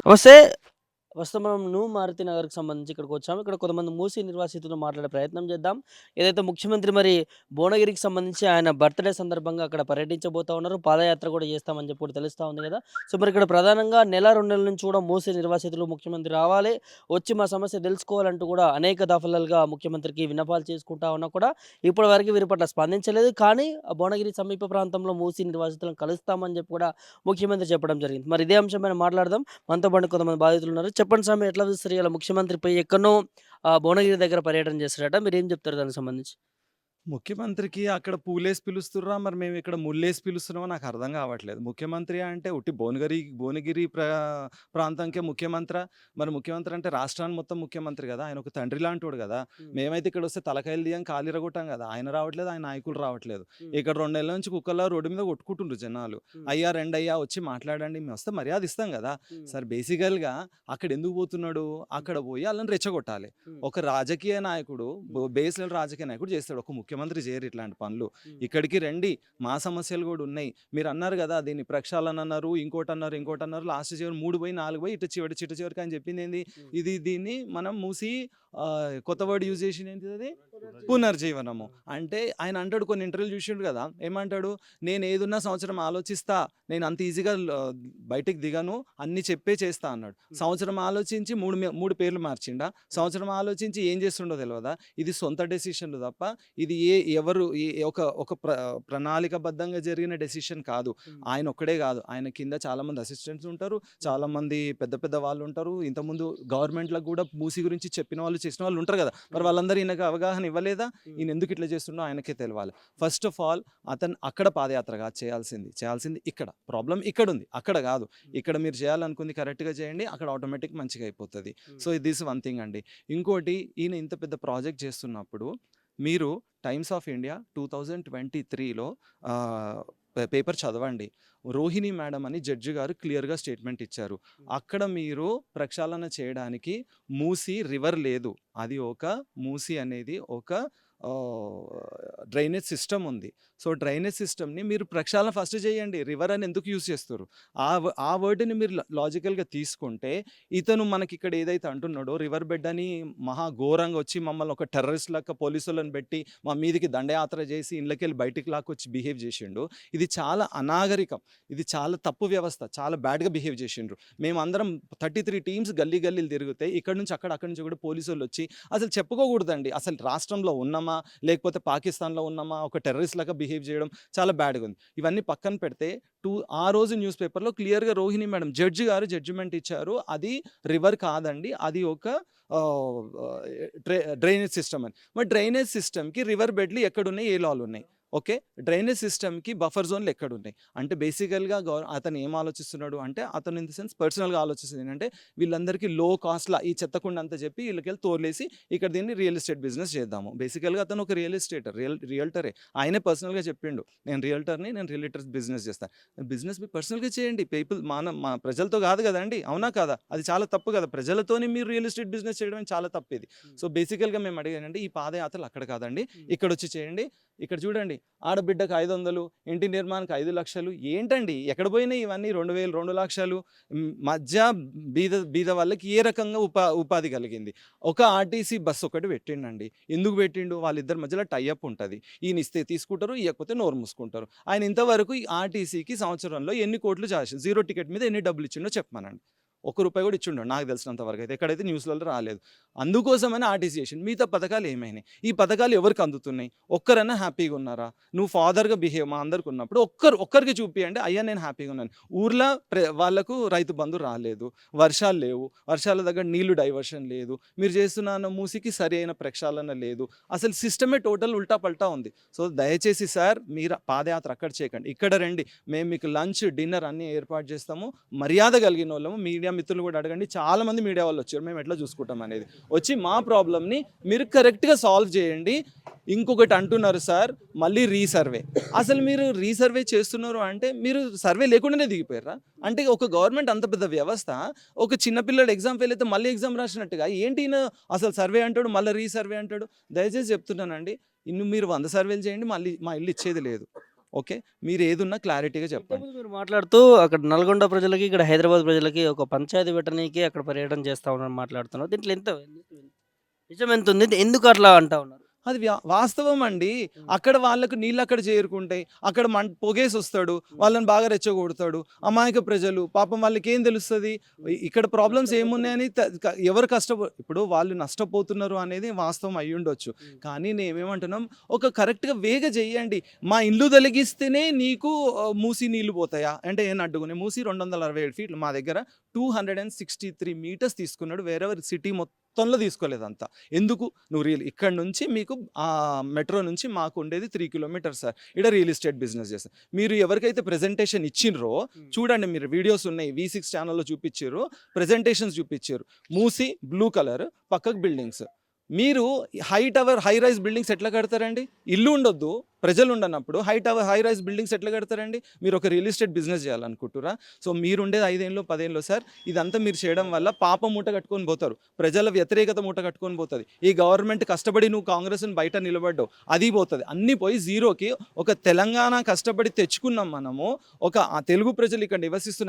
వస్తే ప్రస్తుతం మనం న్యూ మారుతి నగర్‌కి సంబంధించి ఇక్కడికొచ్చాము. ఇక్కడ కొంతమంది మూసీ నిర్వాసితులు మాట్లాడే ప్రయత్నం చేద్దాం. ఏదైతే ముఖ్యమంత్రి మరి భువనగిరికి సంబంధించి ఆయన బర్త్‌డే సందర్భంగా అక్కడ పర్యటించబోతా ఉన్నారు. పాదయాత్ర కూడా చేస్తామని చెప్పి కూడా తెలుస్తా ఉంది కదా! సో, మరి ఇక్కడ ప్రధానంగా నెల, 2 నెలల నుంచి కూడా మూసీ నిర్వాసితులు ముఖ్యమంత్రి రావాలి, వచ్చి మా సమస్య తెలుసుకోవాలంటూ కూడా అనేక దఫాలుగా ముఖ్యమంత్రికి విన్నపాలు చేసుకుంటా ఉన్నా కూడా ఇప్పటివరకు వీరి పట్ల స్పందించలేదు. కానీ ఆ భువనగిరి సమీప ప్రాంతంలో మూసీ నిర్వాసితులను కలుస్తామని చెప్పి కూడా ముఖ్యమంత్రి చెప్పడం జరిగింది. మరి ఇదే అంశం పైన మాట్లాడదాం. మనతో పాటు కొంతమంది బాధితులున్నారు. చెప్పండి స్వామి ఎట్లా చూస్తారు ఇయాల ముఖ్యమంత్రి పోయి ఎక్కడనో భువనగిరి దగ్గర పర్యటన చేస్తారట. మీరేం చెప్తారు దానికి సంబంధించి? ముఖ్యమంత్రికి అక్కడ పూలేసి పిలుస్తుర్రా? మరి మేమిక్కడ ముల్లేసి పిలుస్తున్నామో నాకర్థం గావట్లేదు. ముఖ్యమంత్రి అంటే ఉట్టి భువనగిరి ప్రాంతంకే ముఖ్యమంత్రా? మరి ముఖ్యమంత్రి అంటే రాష్ట్రాన్ని మొత్తం ముఖ్యమంత్రి గదా! ఆయన ఒక తండ్రి లాంటోడు గదా! హ్మ్. మేమైతే ఇక్కడొస్తే తలకాయలు తీయం, కాలిరగొట్టాం గదా! ఆయన రావట్లేదు, ఆయన నాయకులు రావట్లేదు. హ్మ్. ఇక్కడ 2 నెలల నుంచి కుక్కల్లా రోడ్డు మీద కొట్టుకుంటుండ్రు జనాలు. హ్మ్. "అయ్యా రండయ్యా వచ్చి మాట్లాడండి." మేమొస్తే మర్యాద ఇస్తాం గదా! హ్మ్. సరే బేసికల్‌గా అక్కడెందుకు పోతున్నాడు? హ్మ్. అక్కడ పోయి ఆళ్ళని రెచ్చగొట్టాలి. హ్మ్. ఒక రాజకీయ నాయకుడు హ్మ్. బేస్ లెవెల్ రాజకీయ నాయకుడు చేస్తాడు. ఒక ముఖ్యమంత్రి చేయరు ఇట్లాంటి పనులు. హ్మ్. ఇక్కడికి రండి. మా సమస్యలు గూడా ఉన్నాయి. మీరన్నారు గదా! దీన్ని ప్రక్షాళన అన్నారు, ఇంకోటన్నారు, ఇంకోటన్నారు. లాస్ట్ చివరి 3 పోయి 4 పోయి చిట్ట చివరికి ఆయన చెప్పిందేంది? హ్మ్. దీన్ని మనం మూసి కొత్త వర్డ్ యూజ్ చేసిందేంటిదది? పునర్జీవనం. పునర్జీవనము. ఆ! అంటే ఆయన అంటాడు కొన్ని ఇంటర్వ్యూలు చూసిండు గదా! ఏమంటాడు? నేనేదున్నా సంవత్సరం ఆలోచిస్తా. నేను అంత ఈజీగా బయటికి దిగను. అన్నీ చెప్పే చేస్తా అన్నాడు. హ్మ్. సంవత్సరం ఆలోచించి 3 పేర్లు మార్చిండా? హ్మ్. సంవత్సరం ఆలోచించి ఏం చేస్తుండో తెలవదా? ఇది సొంత డెసిషన్‌లు తప్ప ఇది ఎవరు ఒక ఒక ప్రణాళికబద్ధంగా జరిగిన డెసిషన్ కాదు. హ్మ్. ఆయన ఒక్కడే గాదు. ఆయన కింద చాలామంది అసిస్టెంట్స్ ఉంటారు. హ్మ్. చాలామంది పెద్ద పెద్ద వాళ్ళుంటారు. ఇంతకుముందు గవర్నమెంట్‌లకు గూడా మూసీ గురించి చెప్పిన వాళ్ళు, చేసిన వాళ్ళు ఉంటారు గదా! మరి హ్మ్. వాళ్ళందరూ ఈయనకు అవగాహన ఇవ్వలేదా? హ్మ్. ఈయన ఎందుకు ఇట్లా చేస్తుండో ఆయనకే తెలవాలి. ఫస్ట్ ఆఫ్ ఆల్ అతను అక్కడ పాదయాత్ర కాదు చేయాల్సింది. చేయాల్సింది ఇక్కడ. ప్రాబ్లమ్ ఇక్కడుంది. అక్కడ గాదు. హ్మ్. ఇక్కడ మీరు చేయాలనుకుంది కరెక్ట్‌గా చేయండి. అక్కడ ఆటోమేటిక్ మంచిగా అయిపోతది. హ్మ్. సో, దిస్ వన్ థింగ్ అండి. ఇంకోటి ఈయన ఇంత పెద్ద ప్రాజెక్ట్ చేస్తున్నప్పుడు మీరు 'టైమ్స్ ఆఫ్ ఇండియా' 2023లో ఆహ్, పేపర్ చదవండి. రోహిణి మేడమ్ అని జడ్జి గారు క్లియర్‌గా స్టేట్మెంట్ ఇచ్చారు. హ్మ్. అక్కడ మీరు ప్రక్షాళన చేయడానికి మూసీ రివర్ లేదు. అది ఒక మూసీ అనేది ఒక ఆహ్, డ్రైనేజ్ సిస్టమ్ ఉంది. సో, డ్రైనేజ్ సిస్టమ్‌ని మీరు ప్రక్షాళన ఫస్ట్ చేయండి. రివర్ అని ఎందుకు యూజ్ చేస్తుర్రు? ఆ వర్డ్‌ని మీరు లాజికల్‌గా తీసుకుంటే ఇతను మనకిక్కడ ఏదైతే అంటున్నాడో రివర్ బెడ్ అని మహా ఘోరంగా వచ్చి మమ్మల్ని ఒక టెర్రరిస్ట్ లెక్క పోలీసోళ్ళని పెట్టి మా మీదకి దండయాత్ర చేసి ఇండ్లకెళ్ళి బయటికి లాక్కొచ్చి బిహేవ్ చేసిండు. ఇది చాలా అనాగరికం. ఇది చాలా తప్పు వ్యవస్థ. చాలా బ్యాడ్‌గా బిహేవ్ చేసిండ్రు. మేమందరం 33 టీమ్స్ గల్లీ గల్లీలు తిరిగితే ఇక్కడి నుంచి అక్కడి నుంచి కూడా పోలీసోళ్ళొచ్చి అసలు చెప్పుకోకూడదండి. అసలు రాష్ట్రంలో ఉన్నామా? లేకపోతే పాకిస్తాన్‌లో ఉన్నామా? ఒక టెర్రరిస్ట్ లాగా బిహేవ్ చేయడం చాలా బ్యాడ్‌గా ఉంది. ఇవన్నీ పక్కన పెడితే ఆ రోజు న్యూస్ పేపర్‌లో క్లియర్‌గా రోహిణి మేడం జడ్జి గారు జడ్జిమెంట్ ఇచ్చారు. అది రివర్ కాదండి. అది ఒక ఆహ్, డ్రైనేజ్ సిస్టమ్ అని. మరి డ్రైనేజ్ సిస్టమ్‌కి రివర్ బెడ్‌లు ఎక్కడున్నాయి? ఏ లాలు ఉన్నాయి? ఓకే. డ్రైనేజ్ సిస్టమ్‌కి బఫర్ జోన్‌లు ఎక్కడున్నాయి? అంటే బేసికల్‌గా అతను ఏం ఆలోచిస్తున్నాడు అంటే అతను ఇన్ ది సెన్స్ పర్సనల్‌గా ఆలోచిస్తుంది ఏంటంటే వీళ్ళందరికీ లో కాస్ట్‌ల ఈ చెత్త కుండ అంతా చెప్పి ఈళ్ళకెళ్ళి తోలేసి ఇక్కడ దీన్ని రియల్ ఎస్టేట్ బిజినెస్ చేద్దాము. బేసికల్‌గా అతను ఒక రియల్ ఎస్టేటర్. రియల్టరే. ఆయనే పర్సనల్‌గా చెప్పిండు. నేను రియల్టర్‌ని. నేను రియల్టర్స్ బిజినెస్ చేస్తా. బిజినెస్ మీరు పర్సనల్‌గా చేయండి. మా ప్రజలతో కాదు గదండీ! అవునా? కాదా? అది చాలా తప్పు గదా! ప్రజలతోని మీరు రియల్ ఎస్టేట్ బిజినెస్ చేయడం చాలా తప్పిది. హ్మ్. సో, బేసికల్‌గా మేము అడిగేదేంటంటే ఈ పాదయాత్రలు అక్కడ కాదండి. హ్మ్. ఇక్కడొచ్చి చేయండి. ఇక్కడ చూడండి ఆడబిడ్డకు 500, ఇంటి నిర్మాణానికి 5,00,000 ఏంటండి? ఎక్కడ పోయినాయి ఇవన్నీ 2,000, 2,00,000 మధ్య బీద వాళ్ళకి ఏ రకంగా ఉపాధి కలిగింది? ఒక ఆర్టీసీ బస్ ఒకటి పెట్టిండండి. ఎందుకు పెట్టిండు? వాళ్ళిద్దరి మధ్యలో టై అప్ ఉంటది. ఈయనిస్తే తీసుకుంటారు, ఇయ్యకపోతే నోరు మూసుకుంటారు. ఆయన ఇంతవరకు ఈ ఆర్టీసీకి సంవత్సరంలో ఎన్ని కోట్లు జీరో టికెట్ మీద ఎన్ని డబ్బులిచ్చిండో చెప్పమనండి. ఒక్క రూపాయి కూడా ఇచ్చుండడు నాకు తెలిసినంత వరకైతే. ఎక్కడైతే న్యూస్‌లలో రాలేదు. అందుకోసమని ఆర్టీసీ చేసిండు. మిగతా పథకాలు ఏమైనాయి? ఈ పథకాలు ఎవరికి అందుతున్నాయి? ఒక్కరన్నా హ్యాపీగా ఉన్నారా? నువ్వు ఫాదర్‌గా బిహేవ్ మా అందరికి ఉన్నప్పుడు ఒక్కరికి చూపియండి. అయ్యా నేను హ్యాపీగా ఉన్నాను. ఊర్లో వాళ్ళకు రైతు బంధు రాలేదు. వర్షాలు లేవు. వర్షాల దగ్గర నీళ్లు డైవర్షన్ లేదు. మీరు చేస్తున్న మూసీకి సరి అయిన ప్రక్షాళన లేదు. అసలు సిస్టమే టోటల్ ఉల్టా పల్టా ఉంది. సో, దయచేసి సార్ మీరు పాదయాత్ర అక్కడ చేయకండి. ఇక్కడ రండి. మేము మీకు లంచ్, డిన్నర్ అన్నీ ఏర్పాటు చేస్తాము. మర్యాద కలిగినోళ్ళము. మీడియా మిత్రులు కూడా అడగండి. చాలామంది మీడియా వాళ్ళొచ్చారు. మేము ఎట్లా చూసుకుంటాం అనేది. వచ్చి మా ప్రాబ్లమ్‌ని మీరు కరెక్ట్‌గా సాల్వ్ చేయండి. ఇంకొకటి అంటున్నారు సార్ మళ్ళీ రీసర్వే. అసలు మీరు రీసర్వే చేస్తున్నారు అంటే మీరు సర్వే లేకుండానే దిగిపోయారా? అంటే ఒక గవర్నమెంట్ అంత పెద్ద వ్యవస్థ ఒక చిన్న పిల్లాడు ఎగ్జామ్ ఫెయిల్ అయితే మళ్ళీ ఎగ్జామ్ రాసినట్టుగా ఏంటి ఈయన అసలు సర్వే అంటాడు, మళ్ళీ రీసర్వే అంటాడు. దయచేసి చెప్తున్నానండి. మీరు 100 సర్వేలు చేయండి. మళ్ళీ మా ఇల్లు ఇచ్చేది లేదు. ఓకే. మీరేదున్నా క్లారిటీగా చెప్పండి. ఇంతకుముందు మీరు మాట్లాడుతూ అక్కడ నల్గొండ ప్రజలకి, ఇక్కడ హైదరాబాద్ ప్రజలకి ఒక పంచాయతీ పెట్టనీకి అక్కడ పర్యటన చేస్తా ఉన్నారని మాట్లాడుతున్నారు. దీంట్లో నిజం ఎంతుంది? ఎందుకు అట్లా అంటా ఉన్నారు? అది వాస్తవం అండి. హ్మ్. అక్కడ వాళ్ళకు నీళ్ళక్కడ చేరుకుంటాయి. అక్కడ పొగేసొస్తాడు. హ్మ్. వాళ్ళని బాగా రెచ్చగొడతాడు. అమాయక ప్రజలు పాపం వాళ్ళకేం తెలుస్తది? హ్మ్. ఇక్కడ ప్రాబ్లమ్స్ నష్టపోతున్నారు. ఏమున్నాయని ఎవరు ఇప్పుడు వాళ్ళు నష్టపోతున్నారు అనేది వాస్తవం అయ్యుండొచ్చు. హ్మ్. కానీ మేమేమంటున్నాం, ఒక కరెక్ట్‌గా వేగా చెయ్యండి. మా ఇల్లు తొలగిస్తేనే నీకు మూసీ నీళ్ళు పోతాయా? అంటే ఏం అడ్డుగునే మూసీ 267 ఫీట్లు మా దగ్గర 263 మీటర్స్ తీసుకున్నాడు. వేరెవర్ సిటీ మొత్తంలో తీసుకోలేదంతా. ఎందుకు? నువ్వు ఇక్కడి నుంచి మీకు మెట్రో నుంచి మాకు ఉండేది 3 కిలోమీటర్స్ సార్. ఈడ రియల్ ఎస్టేట్ బిజినెస్ చేస్తాం. మీరు ఎవరికైతే ప్రెజెంటేషన్ ఇచ్చిండ్రో హ్మ్. చూడండి, మీరు వీడియోస్ ఉన్నాయి. V6 ఛానెల్‌లో చూపిచ్చిర్రు. ప్రెజెంటేషన్స్ చూపిచ్చిర్రు. మూసి బ్లూ కలర్, పక్కకు బిల్డింగ్స్. మీరు హై రైజ్ బిల్డింగ్స్ ఎట్లా కడతారండి? ఇల్లు ఉండొద్దు. ప్రజలు ఉండనప్పుడు హై రైజ్ బిల్డింగ్స్ ఎట్లా కడతారండి? మీరు ఒక రియల్ ఎస్టేట్ బిజినెస్ చేయాలనుకుంటుర్రా? సో మీరుండేది 5 ఏళ్ళో, 10 ఏళ్ళో సార్. ఇదంతా మీరు చేయడం వల్ల పాపం మూట కట్టుకొని పోతారు. ప్రజల వ్యతిరేకత మూట కట్టుకొని పోతది. ఈ గవర్నమెంట్ కష్టపడి నువ్వు కాంగ్రెస్‌ని బయట నిలబడ్డావు. అది పోతది. అన్నీ పోయి జీరోకి. ఒక తెలంగాణ కష్టపడి తెచ్చుకున్నాం మనము. ఒక తెలుగు ప్రజలు ఇక్కడ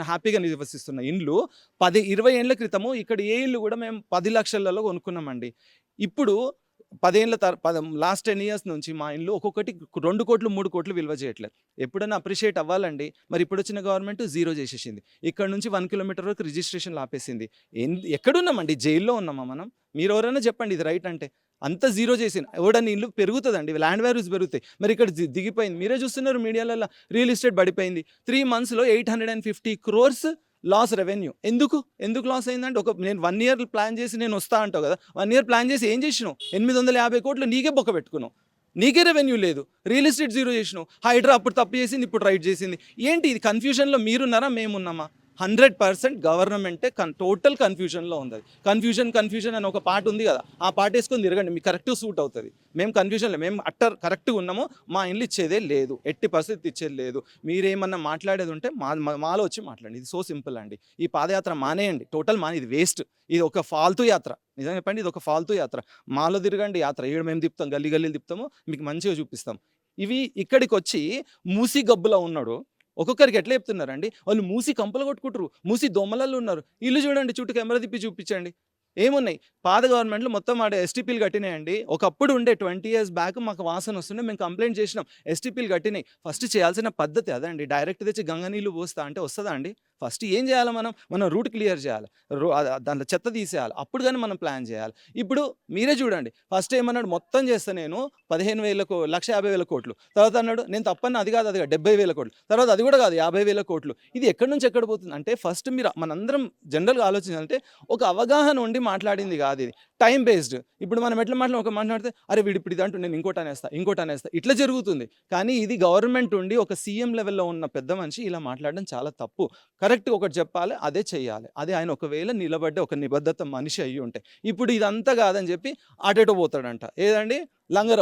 హ్యాపీగా నివసిస్తున్న ఇండ్లు 10, 20 ఏండ్ల క్రితము ఇక్కడ ఏ ఇల్లు కూడా మేము 10 లక్షలలో కొనుక్కున్నామండి. ఇప్పుడు 10 ఏళ్ల లాస్ట్ 10 ఇయర్స్ నుంచి మా ఇండ్లు ఒక్కొక్కటి 2,00,00,000, 3,00,00,000 విలువ చేయట్లేదు. ఎప్పుడైనా అప్రిషియేట్ అవ్వాలండి. మరి ఇప్పుడొచ్చిన గవర్నమెంట్ జీరో చేసేసింది. ఇక్కడ నుంచి 1 కిలోమీటర్ వరకు రిజిస్ట్రేషన్‌లు ఆపేసింది. ఎక్కడున్నామండి? జైల్‌లో ఉన్నామా మనం? మీరెవరైనా చెప్పండి ఇది రైట్ అంటే. అంతా జీరో చేసింది. ఎవడన్నా ఇల్లు పెరుగుతదండి. ల్యాండ్ వాల్యూస్ పెరుగుతాయి. మరి ఇక్కడ దిగిపోయింది. మీరే చూస్తున్నారు మీడియాలల్ల రియల్ ఎస్టేట్ పడిపోయింది. 3 మంత్స్‌లో 850 క్రోర్స్ లాస్ రెవెన్యూ. ఎందుకు లాస్ అయిందంటే నేను 1 ఇయర్ ప్లాన్ చేసి నేనొస్తా అంటావు గదా! 1 ఇయర్ ప్లాన్ చేసి ఏం చేసినావు? 850,00,00,000 నీకే బొక్క పెట్టుకున్నావు. నీకే రెవెన్యూ లేదు. రియల్ ఎస్టేట్ జీరో చేసినావు. హైడ్రా అప్పుడు తప్పు చేసింది, ఇప్పుడు రైట్ చేసింది. ఏంటి ఇది? కన్‌ఫ్యూజన్‌లో మీరున్నారా? మేమున్నామా? 100% గవర్నమెంటే టోటల్ కన్‌ఫ్యూజన్‌లో ఉందది. కన్‌ఫ్యూజన్ అని ఒక పాట ఉంది గదా! ఆ పాటేసుకొని తిరగండి. మీకు కరెక్ట్‌గా సూట్ అవుతది. మేము కన్‌ఫ్యూజన్‌లో మేము కరెక్ట్‌గా ఉన్నాము. మా ఇండ్లు ఇచ్చేదే లేదు. ఎట్టి పరిస్థితి ఇచ్చేది లేదు. మీరేమన్నా మాట్లాడేది ఉంటే మాలో వచ్చి మాట్లాడండి. ఇది సో సింపుల్ అండి. ఈ పాదయాత్ర మానేయండి. టోటల్ ఇది వేస్ట్. ఇది ఒక ఫాల్తూ యాత్ర. నిజంగా చెప్పండి, ఇది ఒక ఫాల్తూ యాత్ర. మాలో తిరగండి యాత్ర. ఈడ మేము తిప్పుతాం. గల్లీ గల్లీలు తిప్పుతాము. మీకు మంచిగా చూపిస్తాం. ఇక్కడికొచ్చి మూసీ గబ్బులో ఉన్నాడు. ఒక్కొక్కరికి ఎట్లా చెప్తున్నారండి? వాళ్ళు మూసి కంపలు కొట్టుకుంటారు. మూసి దోమలల్లో ఉన్నారు. ఇల్లు చూడండి, చుట్టూ కెమెరా తిప్పి చూపించండి. ఏమున్నాయి? పాత గవర్నమెంట్‌లో మొత్తం ఆడ ఎస్టీపీలు కట్టినాయండి. ఒకప్పుడు ఉండే 20 ఇయర్స్ బ్యాక్ మాకు వాసన వస్తుండే మేము కంప్లెయింట్ చేసినాం. ఎస్టీపీలు కట్టినాయి. ఫస్ట్ చేయాల్సిన పద్ధతి అదండి. డైరెక్ట్ తెచ్చి గంగ నీళ్లు పోస్తా అంటే వస్తదా అండి? ఫస్ట్ ఏం చేయాలి మనం? మనం రూట్ క్లియర్ చేయాలి. దాంట్లో చెత్త తీసేయాలి. అప్పుడు గాని మనం ప్లాన్ చేయాలి. ఇప్పుడు మీరే చూడండి. ఫస్ట్ ఏమన్నాడు? మొత్తం చేస్తా నేను 15,000 1,50,000 కోట్లు. తర్వాత అన్నాడు నేను తప్పన్నా అది కాదు 70,000 కోట్లు. తర్వాత అది కూడా కాదు 50,000 కోట్లు. ఇది ఎక్కడి నుంచి ఎక్కడ పోతుంది? అంటే ఫస్ట్ మీరు మనందరం జనరల్‌గా ఆలోచించాలంటే ఒక అవగాహన ఉండి మాట్లాడింది కాదిది. Time based. ఇప్పుడు మనం ఎట్లా మాట్లాడితే అరే వీడు ఇప్పుడు ఇది అంటుండు నేను ఇంకోటి అనేస్తా. ఇట్లా జరుగుతుంది. కానీ ఇది గవర్నమెంట్ ఉండి ఒక సీఎం లెవెల్‌లో ఉన్న పెద్ద మనిషి ఇలా మాట్లాడడం చాలా తప్పు. కరెక్ట్‌గా ఒకటి చెప్పాలి. అదే చేయాలి. అదే ఆయన ఒకవేళ నిలబడ్డ ఒక నిబద్ధత మనిషి అయ్యుంటే. ఇప్పుడు ఇదంతా కాదని చెప్పి అటెటో పోతాడంట. ఏదండి? లంగర్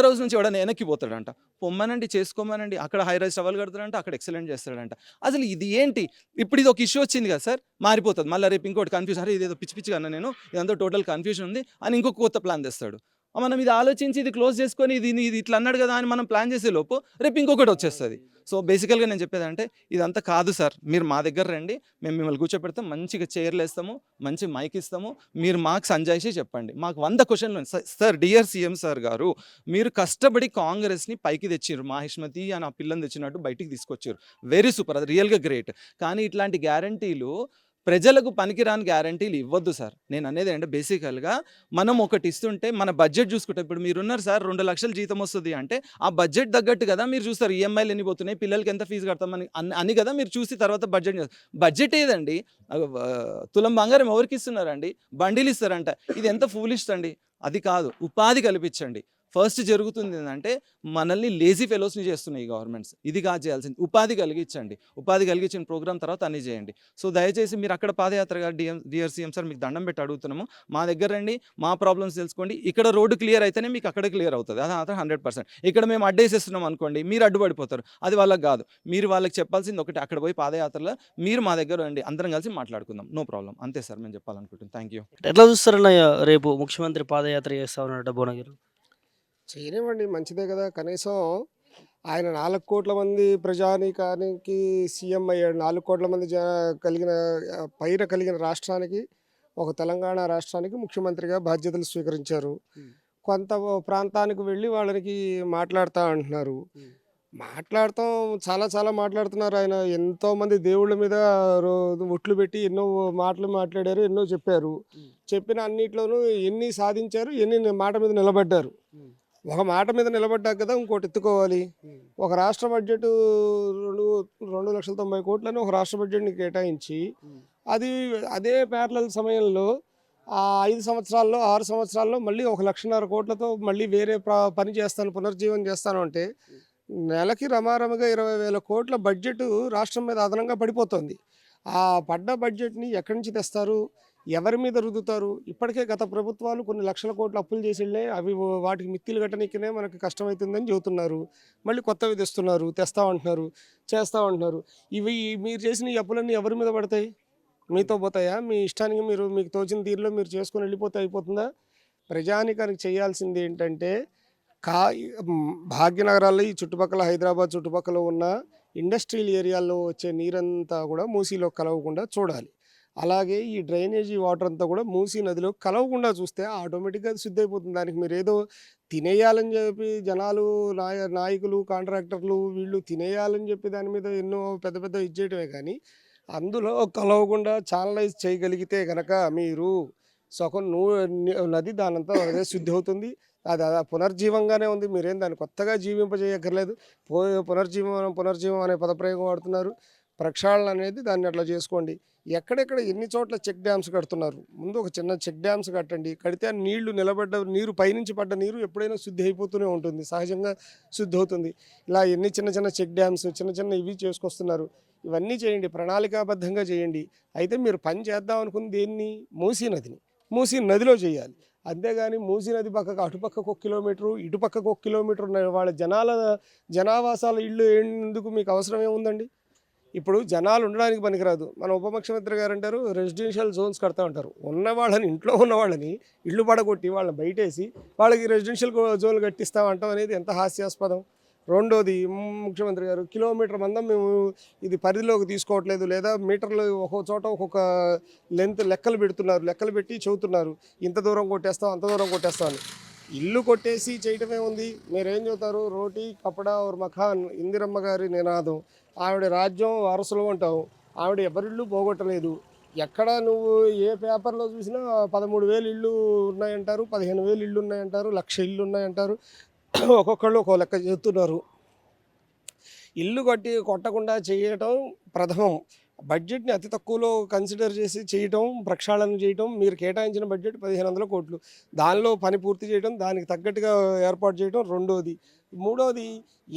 హౌస్ నుంచి ఎవడైనా వెనక్కి పోతాడంట. పొమ్మనండి, చేసుకోమనండి. అక్కడ హై రైజ్ టవర్లు కడతాడంట. అక్కడ ఎక్సలెంట్ చేస్తాడంట. అసలు ఇది ఏంటి? ఇప్పుడు ఇది ఒక ఇష్యూ వచ్చింది కదా సార్! మారిపోతది. మళ్ళా రేపు ఇంకోటి కన్‌ఫ్యూజన్. అరే ఇదేదో పిచ్చిగా అన్నా నేను. ఇదంతా టోటల్ కన్‌ఫ్యూజన్ ఉంది అని ఇంకొక కొత్త ప్లాన్ తెస్తాడు. మనం ఇది ఆలోచించి ఇది క్లోజ్ చేసుకొని ఇది ఇట్లా అన్నాడు కదా అని మనం ప్లాన్ చేసే లోపు రేపు ఇంకొకటి వచ్చేస్తది. సో బేసికల్‌గా నేను చెప్పేదంటే ఇదంతా కాదు సార్. మీరు మా దగ్గర రండి. మేము మిమ్మల్ని కూర్చోపెడతాం. మంచిగా చైర్‌లేస్తాము. మంచి మైక్ ఇస్తాము. మీరు మాకు సంజాయిషి చెప్పండి. మాకు 100 క్వెషన్‌లు సార్ డియర్ సీఎం సార్ గారు, మీరు కష్టపడి కాంగ్రెస్‌ని పైకి తెచ్చిర్రు. మాహిష్మతి అని ఆ పిల్లని తెచ్చినట్టు బయటికి తీసుకొచ్చిర్రు. Very super. అది రియల్‌గా గ్రేట్. కానీ ఇట్లాంటి గ్యారంటీలు ప్రజలకు పనికిరాని గ్యారంటీలు ఇవ్వద్దు సార్. నేను అనేది ఏంటంటే బేసికల్‌గా మనం ఒకటి ఇస్తుంటే మన బడ్జెట్ చూసుకుంటే ఇప్పుడు మీరున్నారు సార్ 2,00,000 జీతం వస్తది అంటే ఆ బడ్జెట్ తగ్గట్టు కదా మీరు చూస్తారు. ఈఎంఐలు ఎన్ని పోతున్నాయి, పిల్లలకి ఎంత ఫీజు కడతామని అని కదా మీరు చూసి తర్వాత బడ్జెట్ ఏదండి? తులం బంగారం ఎవరికి ఇస్తున్నారండి? బండిలు ఇస్తారంట. ఇది ఎంత ఫూలిష్ అండి. అది కాదు. ఉపాధి కల్పించండి. ఫస్ట్ జరుగుతుంది ఏందంటే మనల్ని లేజీ ఫెలోస్‌ని చేస్తున్నాయి ఈ గవర్నమెంట్స్. ఇది కాదు చేయాల్సింది. ఉపాధి కలిగించండి. ఉపాధి కలిగించిన ప్రోగ్రామ్ తర్వాత అన్నీ చేయండి. సో దయచేసి మీరు అక్కడ పాదయాత్రగా డియర్ సీఎం సార్ మీకు దండం పెట్టి అడుగుతున్నాము. మా దగ్గర రండి. మా ప్రాబ్లమ్స్ తెలుసుకోండి. ఇక్కడ రోడ్డు క్లియర్ అయితేనే మీకు అక్కడ క్లియర్ అవుతది. అది మాత్రం 100%. ఇక్కడ మేము అడ్డేసేస్తున్నాం అనుకోండి మీరు అడ్డుపడిపోతారు. అది వాళ్ళకి కాదు. మీరు వాళ్ళకి చెప్పాల్సింది ఒకటే, అక్కడ పోయి పాదయాత్రలో మీరు మా దగ్గర రండి. అందరం కలిసి మాట్లాడుకుందాం. No problem. అంతే సార్ మేము చెప్పాలనుకుంటున్నాం. Thank you. ఎట్లా చూస్తారన్న రేపు ముఖ్యమంత్రి పాదయాత్ర చేస్తా ఉన్నాడట భువనగిరిలో? చేయనివ్వండి మంచిదే కదా! కనీసం ఆయన 4,00,00,000 మంది ప్రజానీకానికి సీఎం అయ్యాడు. 4,00,00,000 మంది కలిగిన పైన కలిగిన రాష్ట్రానికి, ఒక తెలంగాణ రాష్ట్రానికి ముఖ్యమంత్రిగా బాధ్యతలు స్వీకరించారు. హ్మ్. కొంత ప్రాంతానికి వెళ్ళి వాళ్ళకి మాట్లాడతా అంటున్నారు. హ్మ్. మాట్లాడతాం చాలా చాలా మాట్లాడుతున్నారు. ఆయన ఎంతోమంది దేవుళ్ళ మీద రో ఒట్లు పెట్టి ఎన్నో మాటలు మాట్లాడారు. ఎన్నో చెప్పారు. హ్మ్. చెప్పిన అన్నిట్లోనూ ఎన్ని సాధించారు, ఎన్ని మాట మీద నిలబడ్డారు. హ్మ్. ఒక మాట మీద నిలబడ్డాక కదా ఇంకోటి ఎత్తుకోవాలి. హ్మ్. ఒక రాష్ట్ర బడ్జెట్ 2,90,00,000 ఒక రాష్ట్ర బడ్జెట్‌ని కేటాయించి, హ్మ్. అది అదే ప్యారలల్ సమయంలో 5 సంవత్సరాల్లో, 6 సంవత్సరాల్లో మళ్ళీ 1,50,000 మళ్ళీ వేరే పని చేస్తాను, పునర్జీవనం చేస్తాను అంటే, హ్మ్. నెలకి రమారమిగా 20,000 బడ్జెట్ రాష్ట్రం మీద అదనంగా పడిపోతుంది. ఆ పడ్డ బడ్జెట్‌ని ఎక్కడి నుంచి తెస్తారు? ఎవరి మీద రుద్దుతారు? ఇప్పటికే గత ప్రభుత్వాలు కొన్ని లక్షల కోట్లు అప్పులు చేసి వెళ్ళాయి. అవి వాటికి మిత్తిలు కట్టనీకినే మనకు కష్టమవుతుందని చెబుతున్నారు. మళ్ళీ కొత్తవి తెస్తామంటున్నారు, చేస్తామంటున్నారు. ఇవి మీరు చేసిన ఈ అప్పులన్నీ ఎవరి మీద పడతాయి? హ్మ్. మీతో పోతాయా? మీ ఇష్టానికి మీకు తోచిన తీరులో మీరు చేసుకొని వెళ్ళిపోతే అయిపోతుందా? ప్రజానీకానికి చేయాల్సిందేంటంటే కా భాగ్యనగరాల్లో ఈ చుట్టుపక్కల హైదరాబాద్ చుట్టుపక్కల ఉన్న ఇండస్ట్రియల్ ఏరియాల్లో వచ్చే నీరంతా కూడా మూసీలో కలవకుండా చూడాలి. అలాగే ఈ డ్రైనేజీ వాటర్ అంతా కూడా మూసీ నదిలో కలవకుండా చూస్తే ఆటోమేటిక్‌గా అది శుద్ధయిపోతుంది. దానికి మీరేదో తినేయాలని చెప్పి జనాలు, నాయకులు, కాంట్రాక్టర్లు వీళ్ళు తినేయాలని చెప్పి దాని మీద ఎన్నో పెద్ద పెద్ద ఇది చేయటమే కానీ, అందులో కలవకుండా ఛానలైజ్ చేయగలిగితే గనక మీరు సగం నది దానంతా అదే శుద్ధి అవుతుంది. అది పునర్జీవంగానే ఉంది. మీరేం దాన్ని కొత్తగా జీవింపజేయక్కర్లేదు. పో పునర్జీవం అనే పదప్రయోగం వాడుతున్నారు. ప్రక్షాళన అనేది దాన్ని అట్లా చేసుకోండి. ఎక్కడెక్కడ ఎన్ని చోట్ల చెక్ డ్యామ్స్ కడుతున్నారు. ముందు ఒక చిన్న చెక్ డ్యామ్స్ కట్టండి. కడితే ఆ నీరు పైనుంచి పడ్డ నీరు ఎప్పుడైనా శుద్ధి అయిపోతూనే ఉంటుంది. సహజంగా శుద్ధి అవుతుంది. ఇలా ఎన్ని చిన్న చిన్న చెక్ డ్యామ్స్ చిన్న చిన్న ఇవి చేసుకొస్తున్నారు. ఇవన్నీ చేయండి. ప్రణాళికాబద్ధంగా చేయండి. అయితే మీరు పని చేద్దాం అనుకుంది దేన్ని? మూసీ నదిని. మూసీ నదిలో చేయాలి. అంతేగాని మూసీ నది పక్కకు అటుపక్కకు 1 కిలోమీటరు, ఇటుపక్కకు 1 కిలోమీటర్ ఉన్న వాళ్ళ జనావాసాల ఇళ్ళు ఎందుకు మీకు అవసరం ఏముందండి? ఇప్పుడు జనాలు ఉండడానికి పనికిరాదు. మన ఉప ముఖ్యమంత్రి గారు అంటారు రెసిడెన్షియల్ జోన్స్ కడతా ఉంటారు. ఇంట్లో ఉన్న వాళ్ళని ఇల్లు పడగొట్టి వాళ్ళని బయటేసి వాళ్ళకి రెసిడెన్షియల్ జోన్లు కట్టిస్తామంటాం అనేది ఎంత హాస్యాస్పదం. రెండోది ముఖ్యమంత్రి గారు కిలోమీటర్ మందం మేము ఇది పరిధిలోకి తీసుకోవట్లేదు, లేదా మీటర్లు ఒక్కో చోట ఒక్కొక్క లెక్కలు పెడుతున్నారు. లెక్కలు పెట్టి చెబుతున్నారు. ఇంత దూరం కొట్టేస్తాం, అంత దూరం కొట్టేస్తాం అని. ఇల్లు కొట్టేసి చేయటమే ఉంది. మీరేం చెబుతారు? రోటీ కపడా ఔర్ మకాన్ ఇందిరమ్మ గారి నినాదం. ఆవిడ రాజ్యం వారసులం అంటావు. ఆవిడ ఎవరిల్లు పోగొట్టలేదు. ఎక్కడ నువ్వు ఏ పేపర్లో చూసినా 13,000 ఇళ్ళు ఉన్నాయంటారు, 15,000 ఇళ్ళు ఉన్నాయంటారు, 1,00,000 ఇళ్ళు ఉన్నాయంటారు. ఒక్కొక్కళ్ళు ఒక్కో లెక్క చెప్తున్నారు. ఇల్లు కొట్టకుండా చేయటం ప్రథమం. బడ్జెట్‌ని అతి తక్కువలో కన్సిడర్ చేసి చేయటం, ప్రక్షాళన చేయటం. మీరు కేటాయించిన బడ్జెట్ 1,500 కోట్లు. దానిలో పని పూర్తి చేయటం, దానికి తగ్గట్టుగా ఏర్పాటు చేయటం రెండోది. మూడోది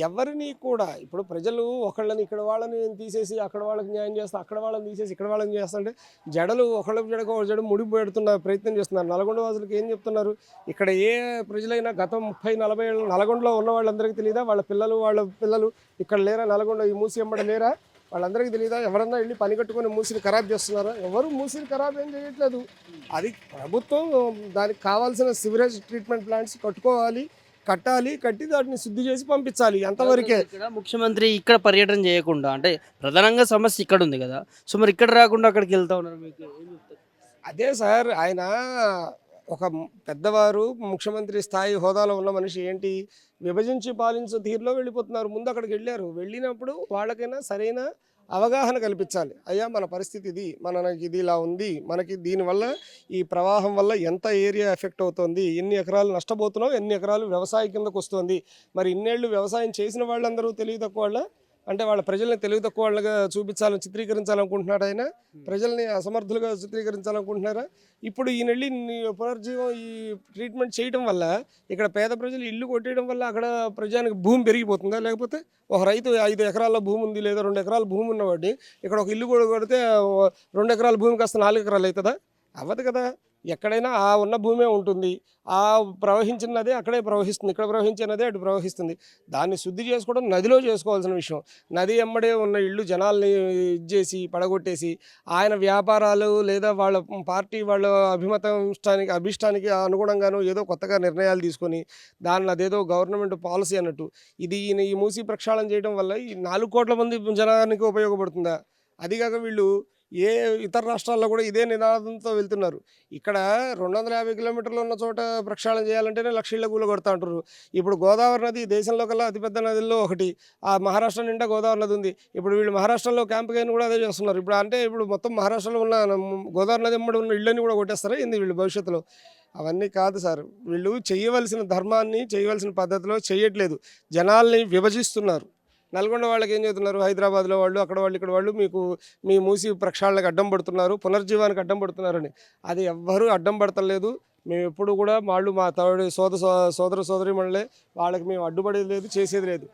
ఎవరిని కూడా ఇప్పుడు ప్రజలు ఒకళ్ళని ఇక్కడ వాళ్ళని తీసేసి అక్కడ వాళ్ళకి న్యాయం చేస్తా, అక్కడ వాళ్ళని తీసేసి ఇక్కడ వాళ్ళని చేస్తుంటే జడలు ఒకళ్ళ జడకు ఒక జడ ముడి పెడుతున్న ప్రయత్నం చేస్తున్నారు. నల్గొండ వాసులకి ఏం చెప్తున్నారు? ఇక్కడ ఏ ప్రజలైనా గతం 30, 40 ఏళ్ళు నల్గొండలో ఉన్న వాళ్ళందరికీ తెలీదా? వాళ్ళ పిల్లలు ఇక్కడ లేరా? నల్గొండ ఈ మూసి ఎమ్మడ లేరా? వాళ్ళందరికీ తెలియదా? ఎవరన్నా వెళ్ళి పని కట్టుకొని మూసిని ఖరాబ్ చేస్తున్నారా? ఎవరు మూసిని ఖరాబ్ ఏం చేయట్లేదు. అది ప్రభుత్వం దానికి కావాల్సిన సివరేజ్ ట్రీట్మెంట్ ప్లాంట్స్ కట్టాలి, కట్టి దాటిని శుద్ధి చేసి పంపించాలి. అంతవరకే. ఇక్కడ ముఖ్యమంత్రి ఇక్కడ పర్యటన చేయకుండా అంటే ప్రధానంగా సమస్య ఇక్కడ ఉంది కదా! సో, మరి ఇక్కడ రాకుండా అక్కడికి వెళ్తా ఉన్నారు. మీకు ఏం చెప్తారు? అదే సార్ ఆయన ఒక పెద్దవారు ముఖ్యమంత్రి స్థాయి హోదాలో ఉన్న మనిషి ఏంటి విభజించి పాలించే తీరులో వెళ్ళిపోతున్నారు. ముందు అక్కడికి వెళ్ళారు. వెళ్ళినప్పుడు వాళ్ళకైనా సరైన అవగాహన కల్పించాలి. అయ్యా మన పరిస్థితి ఇది, మనకి ఇది ఇలా ఉంది, మనకి దీనివల్ల ఈ ప్రవాహం వల్ల ఎంత ఏరియా ఎఫెక్ట్ అవుతుంది, ఎన్ని ఎకరాలు నష్టపోతున్నాం, ఎన్ని ఎకరాలు వ్యవసాయ కిందకు వస్తుంది. మరి ఇన్నేళ్ళు వ్యవసాయం చేసిన వాళ్ళందరూ తెలివి తక్కువ వాళ్ళ, అంటే వాళ్ళ ప్రజల్ని తెలివి తక్కువ వాళ్ళగా చిత్రీకరించాలనుకుంటున్నాడు ఆయన. ప్రజల్ని అసమర్థులుగా చిత్రీకరించాలనుకుంటున్నారా? ఇప్పుడు ఈయనెళ్ళి పునర్జీవం ఈ ట్రీట్మెంట్ చేయడం వల్ల ఇక్కడ పేద ప్రజలు ఇల్లు కొట్టేయడం వల్ల అక్కడ ప్రజానికి భూమి పెరిగిపోతుందా? లేకపోతే ఒక రైతు 5 ఎకరాల భూమి ఉంది, లేదా 2 ఎకరాల భూమి ఉన్నవాడిని ఇక్కడ ఒక ఇల్లు కూడా కొడితే 2 ఎకరాల భూమి కాస్త 4 ఎకరాలు అవుతుందా? అవ్వదు కదా. ఎక్కడైనా ఆ ఉన్న భూమే ఉంటుంది. ఆ ప్రవహించిన నది అక్కడే ప్రవహిస్తుంది. ఇక్కడ ప్రవహించే నది అటు ప్రవహిస్తుంది. దాన్ని శుద్ధి చేసుకోవడం నదిలో చేసుకోవాల్సిన విషయం. నది ఎమ్మడే ఉన్న ఇళ్ళు జనాల్ని ఇచ్చేసి, పడగొట్టేసి, ఆయన వ్యాపారాలు లేదా వాళ్ళ పార్టీ వాళ్ళ అభిష్టానికి అనుగుణంగాను ఏదో కొత్తగా నిర్ణయాలు తీసుకొని, దాన్ని అదేదో గవర్నమెంట్ పాలసీ అన్నట్టు. ఈయన ఈ మూసీ ప్రక్షాళన చేయడం వల్ల ఈ 4,00,00,000 మంది జనానికి ఉపయోగపడుతుందా? అదీగాక వీళ్ళు ఏ ఇతర రాష్ట్రాల్లో కూడా ఇదే నినాదంతో వెళ్తున్నారు. ఇక్కడ 250 కిలోమీటర్లు ఉన్న చోట ప్రక్షాళన చేయాలంటేనే లక్ష ఇళ్ళ కూలగొడతా అంటారు. ఇప్పుడు గోదావరి నది దేశంలో కల్లా అతిపెద్ద నదుల్లో ఒకటి. ఆ మహారాష్ట్ర నిండా గోదావరి నది ఉంది. ఇప్పుడు వీళ్ళు మహారాష్ట్రలో క్యాంప్ గైన్ కూడా అదే చేస్తున్నారు. ఇప్పుడు మొత్తం మహారాష్ట్రలో ఉన్న గోదావరి నది ఎమ్మడి ఉన్న ఇళ్ళని కూడా కొట్టేస్తారా ఏంది వీళ్ళు భవిష్యత్తులో? అవన్నీ కాదు సార్. వీళ్ళు చేయవలసిన ధర్మాన్ని చేయవలసిన పద్ధతిలో చేయట్లేదు. జనాల్ని విభజిస్తున్నారు. నల్గొండ వాళ్ళకి ఏం చెబుతున్నారు, హైదరాబాద్లో వాళ్ళు అక్కడ వాళ్ళు ఇక్కడ వాళ్ళు మీకు మీ మూసి ప్రక్షాళనకు అడ్డం పడుతున్నారు, పునర్జీవానికి అడ్డం పడుతున్నారని. అది ఎవ్వరూ అడ్డం పడతలేదు. మేము ఎప్పుడు కూడా వాళ్ళు మా సోదర సోదరీమణులే. వాళ్ళకి మేము అడ్డుపడేది లేదు, చేసేది లేదు.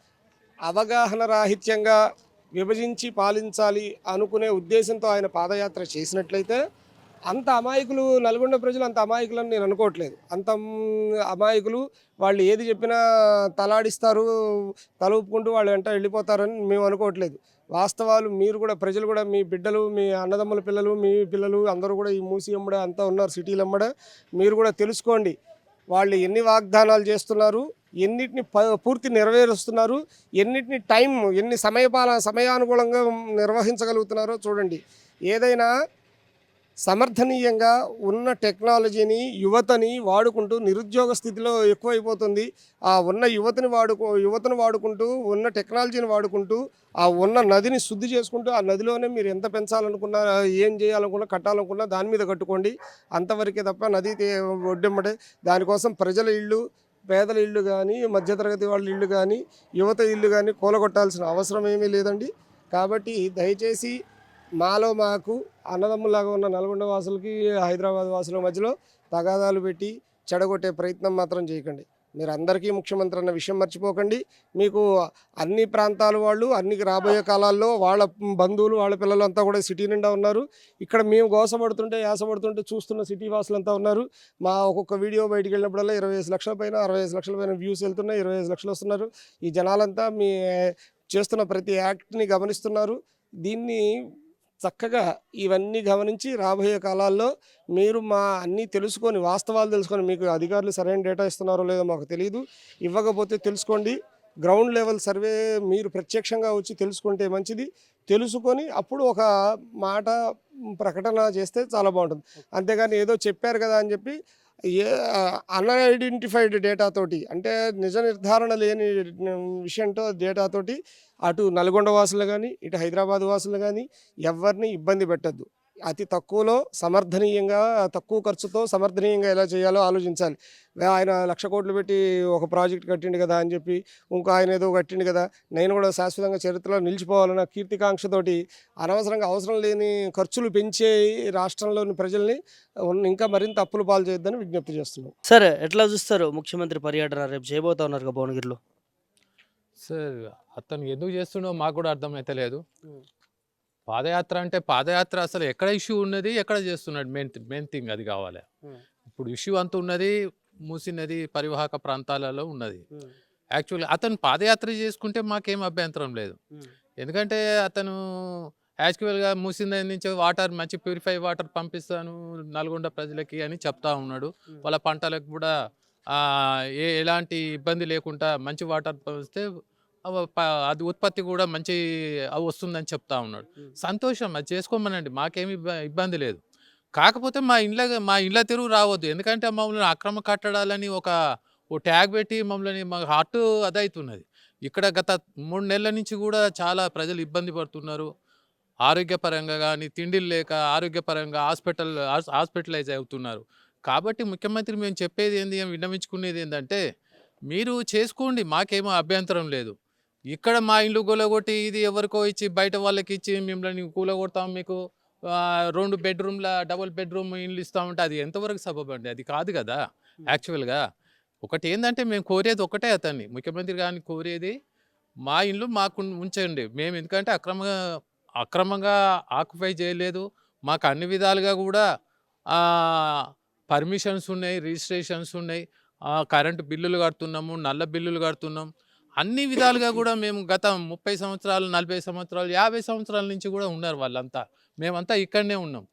అవగాహన రాహిత్యంగా విభజించి పాలించాలి అనుకునే ఉద్దేశంతో ఆయన పాదయాత్ర చేసినట్లయితే అంత అమాయకులు నల్గొండ ప్రజలు అంత అమాయకులని నేను అనుకోవట్లేదు. అంత అమాయకులు వాళ్ళు ఏది చెప్పినా తలాడిస్తారు, తల ఊపుకుంటూ వాళ్ళు వెంట వెళ్ళిపోతారని మేము అనుకోవట్లేదు. వాస్తవాలు మీరు కూడా ప్రజలు కూడా మీ బిడ్డలు, మీ అన్నదమ్ముల పిల్లలు, మీ పిల్లలు అందరూ కూడా ఈ మూసి ఎమ్మడే అంతా ఉన్నారు సిటీలు ఎమ్మడే. మీరు కూడా తెలుసుకోండి వాళ్ళు ఎన్ని వాగ్దానాలు చేస్తున్నారు, ఎన్నిటిని పూర్తి నెరవేరుస్తున్నారు, ఎన్నిటిని ఎన్ని సమయానుకూలంగా నిర్వహించగలుగుతున్నారో చూడండి. ఏదైనా సమర్థనీయంగా ఉన్న టెక్నాలజీని యువతని వాడుకుంటూ నిరుద్యోగ స్థితిలో ఎక్కువైపోతుంది. ఆ ఉన్న యువతను వాడుకుంటూ ఉన్న టెక్నాలజీని వాడుకుంటూ ఆ ఉన్న నదిని శుద్ధి చేసుకుంటూ ఆ నదిలోనే మీరు ఎంత పెంచాలనుకున్నా ఏం చేయాలనుకున్నా కట్టాలనుకున్నా దాని మీద కట్టుకోండి. అంతవరకే తప్ప నది ఒడ్డెమ్మడే దానికోసం ప్రజల ఇళ్ళు, పేదల ఇళ్ళు కానీ, మధ్యతరగతి వాళ్ళ ఇళ్ళు కానీ, యువత ఇళ్ళు కానీ కూలగొట్టాల్సిన అవసరం ఏమీ లేదండి. కాబట్టి దయచేసి మాకు అన్నదమ్ములాగా ఉన్న నల్గొండ వాసులకి హైదరాబాద్ వాసుల మధ్యలో తగాదాలు పెట్టి చెడగొట్టే ప్రయత్నం మాత్రం చేయకండి. మీరు అందరికీ ముఖ్యమంత్రి అన్న విషయం మర్చిపోకండి. మీకు అన్ని ప్రాంతాల వాళ్ళు అన్ని రాబోయే కాలాల్లో వాళ్ళ బంధువులు వాళ్ళ పిల్లలు అంతా కూడా సిటీ నిండా ఉన్నారు. ఇక్కడ మేము గోసపడుతుంటే యాసపడుతుంటే చూస్తున్న సిటీ వాసులంతా ఉన్నారు. మా ఒక్కొక్క వీడియో బయటికి వెళ్ళినప్పుడల్లా 25 లక్షల పైన 65 లక్షల పైన వ్యూస్ వెళ్తున్నాయి, 25 లక్షలు వస్తున్నారు. ఈ జనాలంతా మీ చేస్తున్న ప్రతి యాక్ట్ని గమనిస్తున్నారు. దీన్ని చక్కగా ఇవన్నీ గమనించి రాబోయే కాలాల్లో మీరు అన్నీ తెలుసుకొని వాస్తవాలు తెలుసుకొని, మీకు అధికారులు సరైన డేటా ఇస్తున్నారో లేదో మాకు తెలియదు, ఇవ్వకపోతే తెలుసుకోండి. గ్రౌండ్ లెవెల్ సర్వే మీరు ప్రత్యక్షంగా వచ్చి తెలుసుకుంటే మంచిది. తెలుసుకొని అప్పుడు ఒక మాట ప్రకటన చేస్తే చాలా బాగుంటుంది. అంతేగాని ఏదో చెప్పారు కదా అని చెప్పి అన్ఐడెంటిఫైడ్ డేటాతోటి, అంటే నిజ నిర్ధారణ లేని విషయంతో డేటాతోటి అటు నల్గొండ వాసులు కానీ ఇటు హైదరాబాద్ వాసులు కానీ ఎవరిని ఇబ్బంది పెట్టద్దు. అతి తక్కువ ఖర్చుతో సమర్థనీయంగా ఎలా చేయాలో ఆలోచించాలి. ఆయన 1,00,000 కోట్లు పెట్టి ఒక ప్రాజెక్ట్ కట్టిండు కదా అని చెప్పి ఇంకో ఆయన ఏదో కట్టిండు కదా, నేను కూడా శాశ్వతంగా చరిత్రలో నిలిచిపోవాలన్న కీర్తికాంక్షతోటి అనవసరంగా అవసరం లేని ఖర్చులు పెంచే రాష్ట్రంలోని ప్రజల్ని ఇంకా మరింత అప్పుల పాలు చేయొద్దని విజ్ఞప్తి చేస్తున్నాం. సరే, ఎట్లా చూస్తారు ముఖ్యమంత్రి పర్యటన రేపు చేయబోతా ఉన్నారు భువనగిరిలో? సార్ అతను ఎందుకు చేస్తుండో మాకు కూడా అర్థమైతే లేదు. పాదయాత్ర అంటే పాదయాత్ర అసలు ఎక్కడ ఇష్యూ ఉన్నది, ఎక్కడ చేస్తున్నాడు, మెయిన్ థింగ్ అది కావాలి. ఇప్పుడు ఇష్యూ అంత ఉన్నది మూసీ నది పరివాహక ప్రాంతాలలో ఉన్నది. యాక్చువల్లీ అతను పాదయాత్ర చేసుకుంటే మాకేం అభ్యంతరం లేదు. ఎందుకంటే అతను యాక్చువల్గా మూసీ నది నుంచి మంచి ప్యూరిఫై వాటర్ పంపిస్తాను నల్గొండ ప్రజలకి అని చెప్తా ఉన్నాడు. వాళ్ళ పంటలకు కూడా ఎలాంటి ఇబ్బంది లేకుండా మంచి వాటర్ పంపిస్తే అది ఉత్పత్తి కూడా మంచి వస్తుందని చెప్తా ఉన్నాడు. సంతోషం, అది చేసుకోమనండి, మాకేమి ఇబ్బంది లేదు. కాకపోతే మా ఇండ్ల తిరుగు రావద్దు. ఎందుకంటే మమ్మల్ని అక్రమ కట్టడాలని ఓ ట్యాగ్ పెట్టి మమ్మల్ని మా హార్ట్ అదవుతున్నది. ఇక్కడ గత 3 నెలల నుంచి కూడా చాలా ప్రజలు ఇబ్బంది పడుతున్నారు. ఆరోగ్యపరంగా కానీ, తిండిలు లేక ఆరోగ్యపరంగా హాస్పిటలైజ్ అవుతున్నారు. కాబట్టి ముఖ్యమంత్రి మేము చెప్పేది విన్నవించుకునేది ఏంటంటే, మీరు చేసుకోండి, మాకేమో అభ్యంతరం లేదు. ఇక్కడ మా ఇల్లు కూలగొట్టి ఇది ఎవరికో ఇచ్చి బయట వాళ్ళకి ఇచ్చి మిమ్మల్ని కూలగొడతాం, మీకు 2 బెడ్రూమ్ల డబుల్ బెడ్రూమ్ ఇల్లు ఇస్తామంటే అది ఎంతవరకు సబబండి? అది కాదు కదా. యాక్చువల్గా ఒకటి ఏంటంటే మేము కోరేది ఒకటే, అతన్ని ముఖ్యమంత్రి గారిని కోరేది మా ఇల్లు మాకు ఉంచండి. మేము ఎందుకంటే అక్రమంగా ఆక్యుపై చేయలేదు. మాకు అన్ని విధాలుగా కూడా పర్మిషన్స్ ఉన్నాయి, రిజిస్ట్రేషన్స్ ఉన్నాయి, కరెంటు బిల్లులు కడుతున్నాము, నల్ల బిల్లులు కడుతున్నాం. అన్ని విధాలుగా కూడా మేము గత 30 సంవత్సరాలు, 40 సంవత్సరాలు, 50 సంవత్సరాల నుంచి కూడా ఉన్నారు వాళ్ళంతా. మేమంతా ఇక్కడనే ఉన్నాం.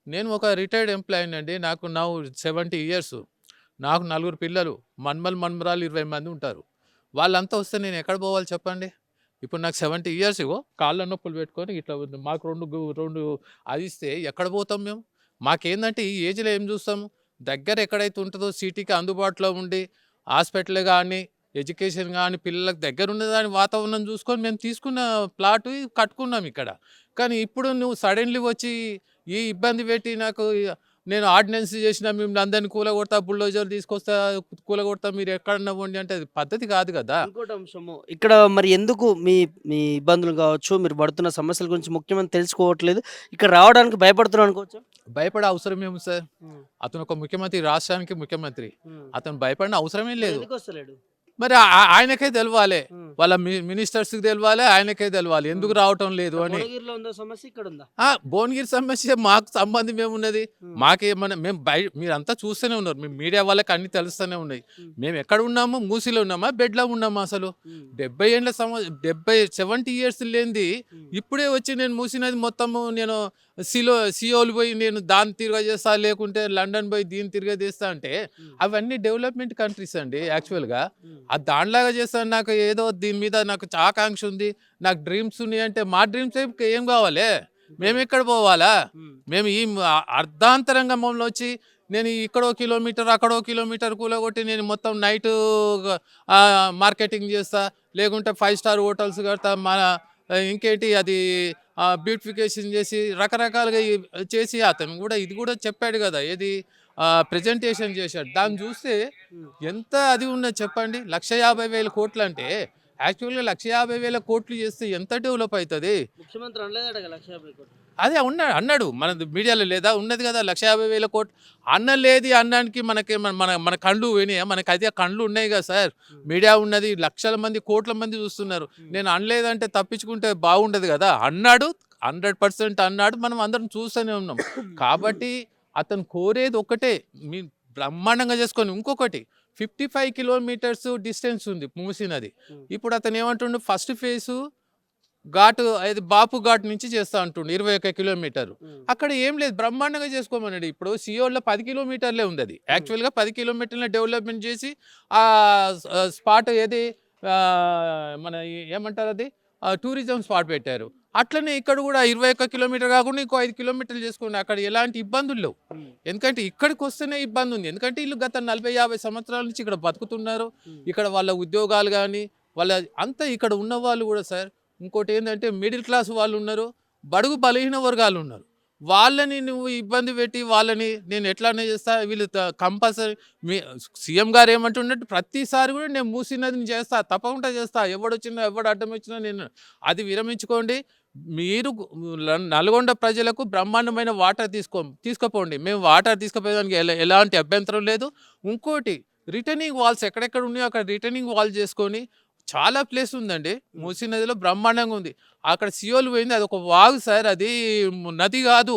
నేను ఒక రిటైర్డ్ ఎంప్లాయీని అండి. నాకు నౌ 70 ఇయర్స్. నాకు 4 పిల్లలు, మన్మరాలు 20 మంది ఉంటారు. వాళ్ళంతా వస్తే నేను ఎక్కడ పోవాలి చెప్పండి? ఇప్పుడు నాకు 70 ఇయర్స్, ఇగో కాళ్ళ నొప్పులు పెట్టుకొని ఇట్లా ఉంది. మాకు 2 అది ఇస్తే ఎక్కడ పోతాం మేము? మాకేందంటే ఈ ఏజ్‌లో ఏం చూస్తాము? దగ్గర ఎక్కడైతే ఉంటుందో సిటీకి అందుబాటులో ఉండి హాస్పిటల్ కానీ, ఎడ్యుకేషన్ కానీ, పిల్లలకు దగ్గర ఉన్న దాని వాతావరణం చూసుకొని మేము తీసుకున్న ప్లాట్ కట్టుకున్నాం ఇక్కడ. కానీ ఇప్పుడు నువ్వు సడన్‌లీ వచ్చి ఈ ఇబ్బంది పెట్టి నాకు నేను ఆర్డినెన్స్ చేసినా మిమ్మల్ని అందరిని కూలగొడతా, బుల్డోజర్ తీసుకొస్తా, కూలగొడతా, మీరు ఎక్కడన్నా పోండి అంటే అది పద్ధతి కాదు కదా! ఇంకోటి అంశము ఇక్కడ మరి ఎందుకు మీ మీ ఇబ్బందులు కావచ్చు, మీరు పడుతున్న సమస్యల గురించి ముఖ్యమంత్రి తెలుసుకోవట్లేదు. ఇక్కడ రావడానికి భయపడుతున్నారు అనుకోవచ్చా? భయపడే అవసరం ఏముంది సార్? అతను ఒక ముఖ్యమంత్రి, రాష్ట్రానికి ముఖ్యమంత్రి. అతను భయపడిన అవసరమే లేదు. ఎందుకు వస్తలేడు? మరి ఆయనకే తెలవాలి, వాళ్ళ మినిస్టర్స్కి తెలవాలి, ఆయనకే తెలవాలి ఎందుకు రావటం లేదు అని. భువనగిరిలో ఉందా సమస్య, ఇక్కడ ఉందా? భువనగిరి సమస్య మాకు సంబంధం ఏమున్నది? మాకేమన్నా మేము మీరంతా చూస్తూనే ఉన్నారు, మేము మీడియా వాళ్ళకి అన్ని తెలుస్తూనే ఉన్నాయి. మేము ఎక్కడ ఉన్నాము? మూసీలో ఉన్నామా, బెడ్లో ఉన్నామా? అసలు 70 ఏళ్ళ 70 ఇయర్స్ లేనిది ఇప్పుడే వచ్చి నేను మూసినది మొత్తము నేను సియోలు పోయి నేను దాన్ని తిరగ చేస్తా, లేకుంటే లండన్ పోయి దీన్ని తిరగ చేస్తా అంటే అవన్నీ డెవలప్మెంట్ కంట్రీస్ అండి. యాక్చువల్గా అది దానిలాగా చేస్తాను. నాకు ఏదో దీని మీద నాకు ఆకాంక్ష ఉంది, నాకు డ్రీమ్స్ ఉన్నాయి అంటే మా డ్రీమ్స్ ఏం కావాలి? మేము ఎక్కడ పోవాలా? మేము ఈ అర్ధాంతరంగా మమ్మల్ని వచ్చి నేను ఇక్కడో కిలోమీటర్ అక్కడో కిలోమీటర్ కూలగొట్టి నేను మొత్తం నైట్ మార్కెటింగ్ చేస్తా, లేకుంటే 5 స్టార్ హోటల్స్ కడతా, మన ఇంకేంటి అది బ్యూటిఫికేషన్ చేసి రకరకాలుగా చేసి అతను కూడా ఇది కూడా చెప్పాడు కదా, ఏది ప్రజెంటేషన్ చేశాడు. దాన్ని చూస్తే ఎంత అది ఉన్నది చెప్పండి. 150,000 కోట్లు అంటే యాక్చువల్గా 150,000 కోట్లు చేస్తే ఎంత డెవలప్ అవుతుంది? ముఖ్యమంత్రి అనలేదట 150 కోట్లు. అదే అన్నాడు మన మీడియాలో లేదా ఉన్నది కదా 150,000 కోట్లు అన్నలేది. అన్నానికి మనకి మన కళ్ళు పోయినాయా? మనకి అదే కళ్ళు ఉన్నాయి కదా సార్, మీడియా ఉన్నది, లక్షల మంది కోట్ల మంది చూస్తున్నారు. నేను అనలేదంటే తప్పించుకుంటే బాగుండదు కదా. అన్నాడు, 100% అన్నాడు, మనం అందరం చూస్తూనే ఉన్నాం. కాబట్టి అతను కోరేది ఒకటే, మీ బ్రహ్మాండంగా చేసుకొని. ఇంకొకటి 55 కిలోమీటర్స్ డిస్టెన్స్ ఉంది మూసీ నది. ఇప్పుడు అతను ఏమంటుండు, ఫస్ట్ ఫేజు ఘాటు అది బాపు ఘాట్ నుంచి చేస్తా అంటుండు 21 కిలోమీటర్లు. అక్కడ ఏం లేదు, బ్రహ్మాండంగా చేసుకోమన్నాడు. ఇప్పుడు సియోల్లో 10 కిలోమీటర్లే ఉంది. అది యాక్చువల్గా 10 కిలోమీటర్ల డెవలప్మెంట్ చేసి ఆ స్పాట్ ఏది మన ఏమంటారు అది టూరిజం స్పాట్ పెట్టారు. అట్లనే ఇక్కడ కూడా 21 కిలోమీటర్ కాకుండా ఇంకో 5 కిలోమీటర్లు చేసుకోండి. అక్కడ ఎలాంటి ఇబ్బందులు లేవు. ఎందుకంటే ఇక్కడికి వస్తేనే ఇబ్బంది ఉంది. ఎందుకంటే వీళ్ళు గత 40-50 సంవత్సరాల నుంచి ఇక్కడ బతుకుతున్నారు. ఇక్కడ వాళ్ళ ఉద్యోగాలు కానీ వాళ్ళ అంతా ఇక్కడ ఉన్న వాళ్ళు కూడా సార్. ఇంకోటి ఏంటంటే మిడిల్ క్లాస్ వాళ్ళు ఉన్నారు, బడుగు బలహీన వర్గాలు ఉన్నారు. వాళ్ళని నువ్వు ఇబ్బంది పెట్టి వాళ్ళని నేను ఎట్లానే చేస్తా, వీళ్ళు కంపల్సరీ మీ సీఎం గారు ఏమంటున్నట్టు ప్రతిసారి కూడా నేను మూసినది చేస్తా, తప్పకుండా చేస్తా, ఎవడొచ్చినా ఎవడు అడ్డం వచ్చినా నేను అది విరమించుకోండి. మీరు నల్గొండ ప్రజలకు బ్రహ్మాండమైన వాటర్ తీసుకుపోండి. మేము వాటర్ తీసుకుపోయేదానికి ఎలాంటి అభ్యంతరం లేదు. ఇంకోటి రిటర్నింగ్ వాల్స్ ఎక్కడెక్కడ ఉన్నాయో అక్కడ రిటర్నింగ్ వాల్ చేసుకొని, చాలా ప్లేస్ ఉందండి మూసీ నదిలో, బ్రహ్మాండంగా ఉంది. అక్కడ సియోలు పోయింది, అది ఒక వాగు సార్, అది నది కాదు.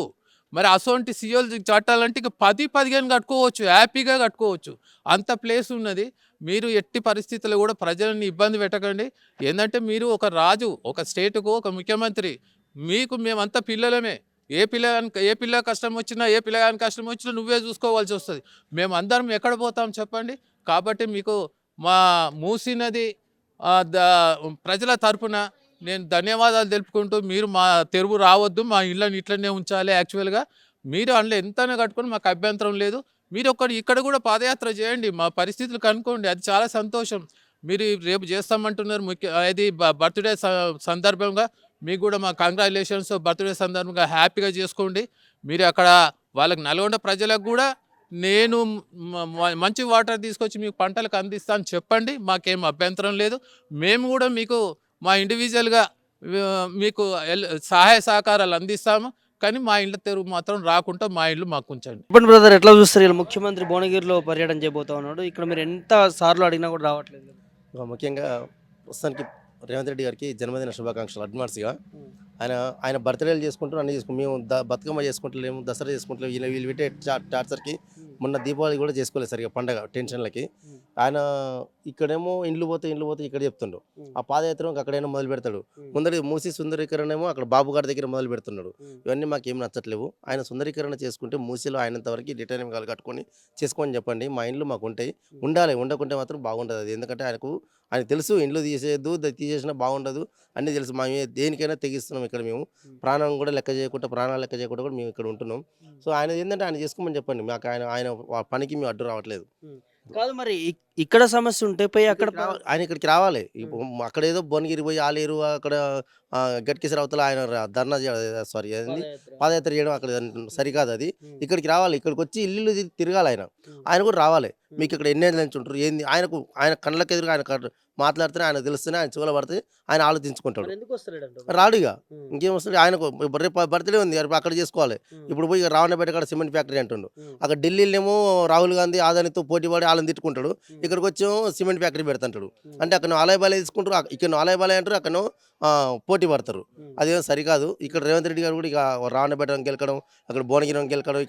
మరి అసోంటి సియోలు కట్టాలంటే ఇక 10-15 కట్టుకోవచ్చు, హ్యాపీగా కట్టుకోవచ్చు, అంత ప్లేస్ ఉన్నది. మీరు ఎట్టి పరిస్థితుల్లో కూడా ప్రజలను ఇబ్బంది పెట్టకండి. ఏంటంటే మీరు ఒక రాజు, ఒక స్టేటుకు ఒక ముఖ్యమంత్రి, మీకు మేమంతా పిల్లలమే. ఏ పిల్ల కష్టం వచ్చినా, ఏ పిల్లగాని కష్టం వచ్చినా నువ్వే చూసుకోవాల్సి వస్తుంది. మేము అందరం ఎక్కడ పోతాం చెప్పండి? కాబట్టి మీకు మా మూసీ నది ప్రజల తరపున నేను ధన్యవాదాలు తెలుపుకుంటూ, మీరు మా తెరువు రావద్దు, మా ఇళ్ళని ఇట్లనే ఉంచాలి. యాక్చువల్గా మీరు అందులో ఎంతైనా కట్టుకొని మాకు అభ్యంతరం లేదు. మీరు ఇక్కడ కూడా పాదయాత్ర చేయండి, మా పరిస్థితులు కనుక్కోండి, అది చాలా సంతోషం. మీరు రేపు చేస్తామంటున్నారు, అది బర్త్డే సందర్భంగా మీకు కూడా మా కంగ్రాచులేషన్స్. బర్త్డే సందర్భంగా హ్యాపీగా చేసుకోండి. మీరు అక్కడ వాళ్ళకి నల్గొండ ప్రజలకు కూడా నేను మంచి వాటర్ తీసుకొచ్చి మీకు పంటలకు అందిస్తాను చెప్పండి, మాకేం అభ్యంతరం లేదు. మేము కూడా మీకు మా ఇండివిజువల్గా మీకు సహాయ సహకారాలు అందిస్తాము. కానీ మా ఇంట్లో తెరువు మాత్రం రాకుండా మా ఇల్లు మాకు ఉంచండి. ఇప్పుడు బ్రదర్ ఎట్లా చూస్తారు? ఇలా ముఖ్యమంత్రి భువనగిరిలో పర్యటన చేయబోతా ఉన్నాడు, ఇక్కడ మీరు ఎంత సార్లు అడిగినా కూడా రావట్లేదు. ముఖ్యంగా ప్రస్తుతానికి రేవంత్ రెడ్డి గారికి జన్మదిన శుభాకాంక్షలు అడ్వాన్స్గా. ఆయన బర్త్డేలు చేసుకుంటూ అన్నీ చేసుకుంటాం. మేము బతుకమ్మ చేసుకుంటలేము, దసరా చేసుకుంటలేము. వీళ్ళు పెట్టే టార్చర్కి మొన్న దీపావళి కూడా చేసుకోలేదు సరిగ్గా పండగ టెన్షన్లకి. ఆయన ఇక్కడేమో ఇండ్లు పోతే ఇక్కడ చెప్తుండు. ఆ పాదయాత్ర అక్కడైనా మొదలు పెడతాడు. ముందర మూసి సుందరీకరణ ఏమో అక్కడ బాబు గారి దగ్గర మొదలు పెడుతున్నాడు. ఇవన్నీ మాకేం నచ్చట్లేవు. ఆయన సుందరీకరణ చేసుకుంటే మూసీలో ఆయనంత వరకు రిటైర్మెంట్ కాలు కట్టుకొని చేసుకోని చెప్పండి. మా ఇండ్లు మాకు ఉంటాయి. ఉండాలి, ఉండకుంటే మాత్రం బాగుండదు అది. ఎందుకంటే ఆయన తెలుసు ఇండ్లు తీసేయద్దు, తీసేసినా బాగుండదు అన్నీ తెలుసు. దేనికైనా తెగిస్తున్నాం ఇక్కడ మేము. ప్రాణాలు లెక్క చేయకుండా కూడా మేము ఇక్కడ ఉంటున్నాం. సో ఆయన ఏంటంటే ఆయన చేసుకోమని చెప్పండి. మాకు ఆయన పనికి మేము అడ్డు రావట్లేదు. కాదు మరి ఇక్కడ సమస్య ఉంటే పోయి అక్కడ ఆయన ఇక్కడికి రావాలి. ఇప్పుడు అక్కడ ఏదో భువనగిరి పోయి ఆలేరు అక్కడ గట్కేసరి అవతల ఆయన ధర్నా సారీ ఏంది పాదయాత్ర చేయడం అక్కడ సరికాదు అది. ఇక్కడికి రావాలి, ఇక్కడికి వచ్చి ఇల్లు తిరగాలి. ఆయన కూడా రావాలి. మీకు ఇక్కడ ఎన్నేళ్ళ నుంచి ఉంటారు ఏంది ఆయన కళ్ళకి ఎదురుగా ఆయన మాట్లాడితే ఆయన తెలుస్తేనే ఆయన చెవుల పడితే ఆయన ఆలోచించుకుంటాడు. రాడుగా ఇంకేం వస్తుంది ఆయనకు. రేపు బర్త్డే ఉంది అక్కడ చేసుకోవాలి. ఇప్పుడు పోయి రావణపేట కాడ సిమెంట్ ఫ్యాక్టరీ అంటుండు. అక్కడ ఢిల్లీలో రాహుల్ గాంధీ ఆదానితో పోటీ పడి వాళ్ళని తిట్టుకుంటాడు. ఇక్కడికి వచ్చేమో సిమెంట్ ఫ్యాక్టరీ పెడతాడు. అంటే అక్కడ ఆలయ బాలయ తీసుకుంటారు, ఇక్కడ ఆలయ బాలయ అంటారు, అక్కడ పోటీ పడతారు. అదేమో సరికాదు. ఇక్కడ రేవంత్ రెడ్డి గారు కూడా ఇక రావణపేట గెలకడం, అక్కడ భువనగిరి గెలకడం,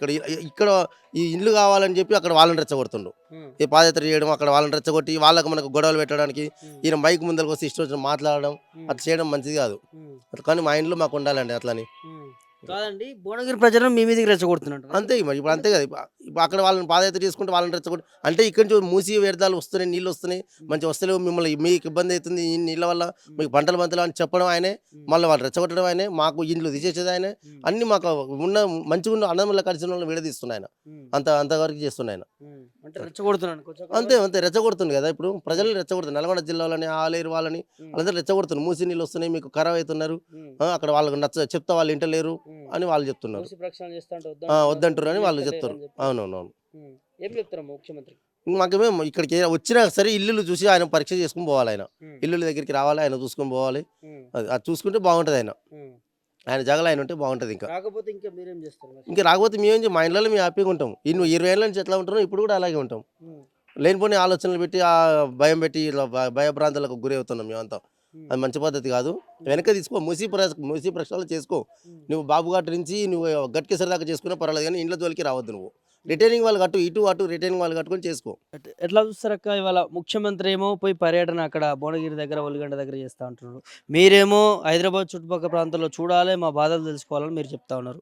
ఇక్కడ ఈ ఇల్లు కావాలని చెప్పి అక్కడ వాళ్ళని రెచ్చగొడుతుండు. ఈ పాదయాత్ర చేయడం, అక్కడ వాళ్ళని రెచ్చగొట్టి వాళ్ళకి మనకు గొడవలు పెట్టడానికి ఈయన మైక్ ముందరకు వస్తే ఇష్టం వచ్చిన మాట్లాడడం అది చేయడం మంచిది కాదు. కానీ మా ఇంట్లో మాకు ఉండాలండి అట్లని. కాదండి, భువనగిరి ప్రజలను మీ మీదకి రెచ్చగొడుతున్నట్టు అంతే మరి ఇప్పుడు అంతే కదా. ఇప్పుడు అక్కడ వాళ్ళని పాదయాత్ర చేసుకుంటే వాళ్ళని రెచ్చగొట్టి అంటే ఇక్కడి నుంచి మూసి వ్యర్థాలు వస్తున్నాయి, నీళ్ళు వస్తున్నాయి, మంచిగా వస్తలేవు, మిమ్మల్ని మీకు ఇబ్బంది అవుతుంది ఈ నీళ్ళ వల్ల, మీకు పంటలు అని చెప్పడం ఆయనే, మళ్ళీ వాళ్ళు రెచ్చగొట్టడం ఆయనే, మాకు ఇండ్లు తీసేసేది ఆయనే, అన్ని మాకు ఉన్న మంచిగా ఉన్న అన్నదమ్ముల కలిసిన వాళ్ళని విడదీస్తున్నాయి ఆయన. అంతవరకు చేస్తున్నాయి ఆయన. అంతే రెచ్చగొడుతుంది కదా. ఇప్పుడు ప్రజలు రెచ్చగొడుతుంది. నల్గొండ జిల్లాలోని ఆలేరు వాళ్ళని వాళ్ళందరూ రెచ్చగొడుతున్నారు. మూసి నీళ్ళు వస్తున్నాయి, మీకు ఖరాబ్ అవుతున్నారు, అక్కడ వాళ్ళకి చెప్తా వాళ్ళు ఇంటలేరు అని వాళ్ళు చెప్తున్నారు. వద్దంటారు అని వాళ్ళు చెప్తారు. అవునవునవును. మాకేమో ఇక్కడికి వచ్చినా సరే ఇల్లు చూసి ఆయన పరీక్ష చేసుకుని పోవాలి. ఆయన ఇల్లు దగ్గరికి రావాలి, ఆయన చూసుకొని పోవాలి. అది చూసుకుంటే బాగుంటుంది. ఆయన జగలు ఆయన ఉంటే బాగుంటుంది. ఇంకా రాకపోతే మేమేం మా ఇంట్లో మేము హ్యాపీగా ఉంటాం. 20 ఏళ్ళ నుంచి ఎట్లా ఉంటున్నాం ఇప్పుడు కూడా అలాగే ఉంటాం. లేనిపోని ఆలోచనలు పెట్టి ఆ భయం పెట్టి ఇలా భయభ్రాంతులకు గురి అవుతున్నాం మేమంతా. అది మంచి పద్ధతి కాదు. వెనక తీసుకో, మూసి ప్రశ్నలు చేసుకో. నువ్వు బాబు గారి నుంచి నువ్వు గట్కేసరి దాకా చేసుకున్నా పర్వాలేదు, కానీ ఇంట్లో జోలికి రావద్దు. నువ్వు రిటైనింగ్ వాళ్ళు కట్టు, ఇటు అటు రిటైనింగ్ వాళ్ళు కట్టుకొని చేసుకో. ఎట్లా చూస్తారక్క? ఇవాళ ముఖ్యమంత్రి ఏమో పోయి పర్యటన అక్కడ భువనగిరి దగ్గర ఒలిగండ దగ్గర చేస్తా ఉంటున్నారు. మీరేమో హైదరాబాద్ చుట్టుపక్కల ప్రాంతాల్లో చూడాలి, మా బాధలు తెలుసుకోవాలని మీరు చెప్తా ఉన్నారు.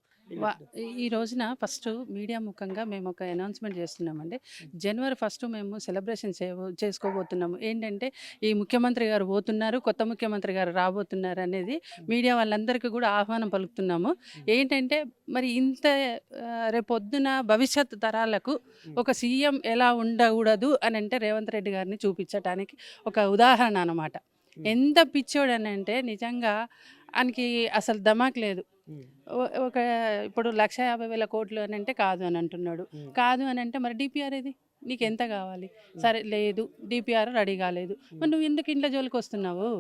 ఈ రోజున ఫస్ట్ మీడియా ముఖంగా మేము ఒక అనౌన్స్మెంట్ చేస్తున్నామండి. జనవరి 1 మేము సెలబ్రేషన్ చేసుకోబోతున్నాము. ఏంటంటే ఈ ముఖ్యమంత్రి గారు పోతున్నారు, కొత్త ముఖ్యమంత్రి గారు రాబోతున్నారు అనేది మీడియా వాళ్ళందరికీ కూడా ఆహ్వానం పలుకుతున్నాము. ఏంటంటే మరి ఇంత రేపొద్దున భవిష్యత్ తరాలకు ఒక సీఎం ఎలా ఉండకూడదు అని అంటే రేవంత్ రెడ్డి గారిని చూపించడానికి ఒక ఉదాహరణ అన్నమాట. ఎంత పిచ్చోడు అని అంటే నిజంగా ఆయనకి అసలు దమాక్ లేదు. ఒక ఇప్పుడు 1,50,000 కోట్లు అని అంటే కాదు అని అంటున్నాడు. కాదు అని అంటే మరి డిపిఆర్ ఏది, నీకు ఎంత కావాలి? సరే లేదు, డిపిఆర్ రెడీ కాలేదు, మరి నువ్వు ఎందుకు ఇండ్ల జోలికి వస్తున్నావు?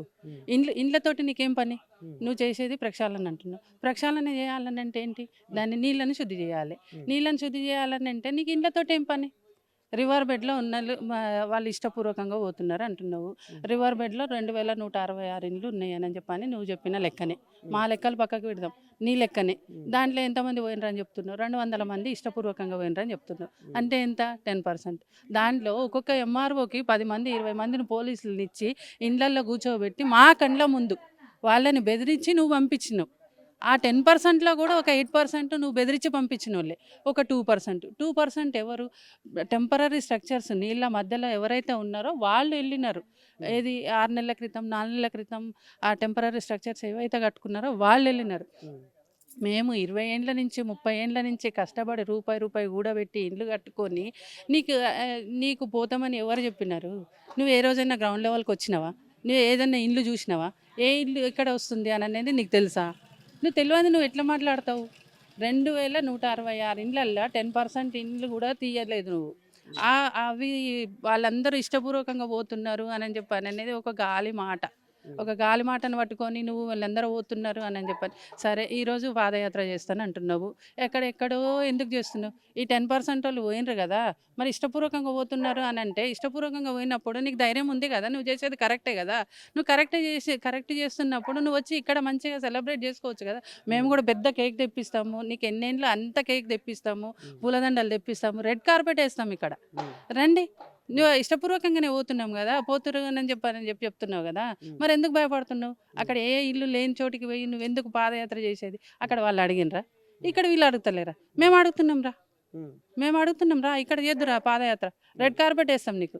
ఇండ్లతోటి నీకేం పని? నువ్వు చేసేది ప్రక్షాళన అంటున్నావు. ప్రక్షాళన చేయాలని అంటే ఏంటి? దాన్ని నీళ్ళని శుద్ధి చేయాలి. నీళ్ళని శుద్ధి చేయాలని అంటే నీకు ఇండ్లతోటి ఏం పని? రివర్ బెడ్లో ఉన్న వాళ్ళు ఇష్టపూర్వకంగా పోతున్నారు అంటున్నావు. రివర్ బెడ్లో 2,166 ఇండ్లు ఉన్నాయని చెప్పని నువ్వు చెప్పిన లెక్కనే. మా లెక్కలు పక్కకు పెడదాం, నీ లెక్కనే. దాంట్లో ఎంతమంది పోయినరని చెప్తున్నావు? 200 మంది ఇష్టపూర్వకంగా పోయినరని చెప్తున్నావు. అంటే ఎంత? 10%. దాంట్లో ఒక్కొక్క ఎంఆర్ఓకి 10 మంది 20 మందిని పోలీసులను ఇచ్చి ఇండ్లల్లో కూర్చోబెట్టి మా కండ్ల ముందు వాళ్ళని బెదిరించి నువ్వు పంపించినావు. ఆ 10%లో కూడా ఒక 8% నువ్వు బెదిరించి పంపించిన వాళ్ళే. ఒక 2% ఎవరు? టెంపరరీ స్ట్రక్చర్స్ నీళ్ళ మధ్యలో ఎవరైతే ఉన్నారో వాళ్ళు వెళ్ళినారు. ఏది 6 నెలల క్రితం 4 నెలల క్రితం ఆ టెంపరరీ స్ట్రక్చర్స్ ఏవైతే కట్టుకున్నారో వాళ్ళు వెళ్ళినారు. మేము 20 ఏండ్ల నుంచి 30 ఏండ్ల నుంచి కష్టపడి రూపాయి కూడబెట్టి ఇండ్లు కట్టుకొని నీకు పోతామని ఎవరు చెప్పినారు? నువ్వు ఏ రోజైనా గ్రౌండ్ లెవెల్కి వచ్చినావా? నువ్వు ఏదైనా ఇండ్లు చూసినావా? ఏ ఇల్లు ఎక్కడ వస్తుంది అని అనేది నీకు తెలుసా? నువ్వు తెలియదు, నువ్వు ఎట్లా మాట్లాడతావు? 2,166 ఇండ్లల్లో 10% ఇండ్లు కూడా తీయలేదు నువ్వు. అవి వాళ్ళందరూ ఇష్టపూర్వకంగా పోతున్నారు అని చెప్పని అనేది ఒక గాలి మాట. ఒక గాలి మాటను పట్టుకొని నువ్వు వాళ్ళందరూ పోతున్నారు అని చెప్పని సరే ఈరోజు పాదయాత్ర చేస్తాను అంటున్నావు, ఎక్కడెక్కడో ఎందుకు చేస్తున్నావు? ఈ 10% వాళ్ళు పోయినరు కదా, మరి ఇష్టపూర్వకంగా పోతున్నారు అని అంటే ఇష్టపూర్వకంగా పోయినప్పుడు నీకు ధైర్యం ఉంది కదా, నువ్వు చేసేది కరెక్టే కదా, నువ్వు కరెక్ట్ చేస్తున్నప్పుడు నువ్వు వచ్చి ఇక్కడ మంచిగా సెలబ్రేట్ చేసుకోవచ్చు కదా. మేము కూడా పెద్ద కేక్ తెప్పిస్తాము, నీకు ఎన్నేళ్ళు అంత కేక్ తెప్పిస్తాము, పూలదండలు తెప్పిస్తాము, రెడ్ కార్పెట్ వేస్తాము ఇక్కడ, రండి. నువ్వు ఇష్టపూర్వకంగానే పోతున్నాం కదా, పోతున్నానని చెప్తున్నావు కదా, మరి ఎందుకు భయపడుతున్నావు? అక్కడ ఏ ఇల్లు లేని చోటికి పోయి నువ్వు ఎందుకు పాదయాత్ర చేసేది? అక్కడ వాళ్ళు అడిగినరా, ఇక్కడ వీళ్ళు అడుగుతలేరా? మేము అడుగుతున్నాం రా, ఇక్కడ చేద్దురా పాదయాత్ర, రెడ్ కార్పెట్ వేస్తాం నీకు.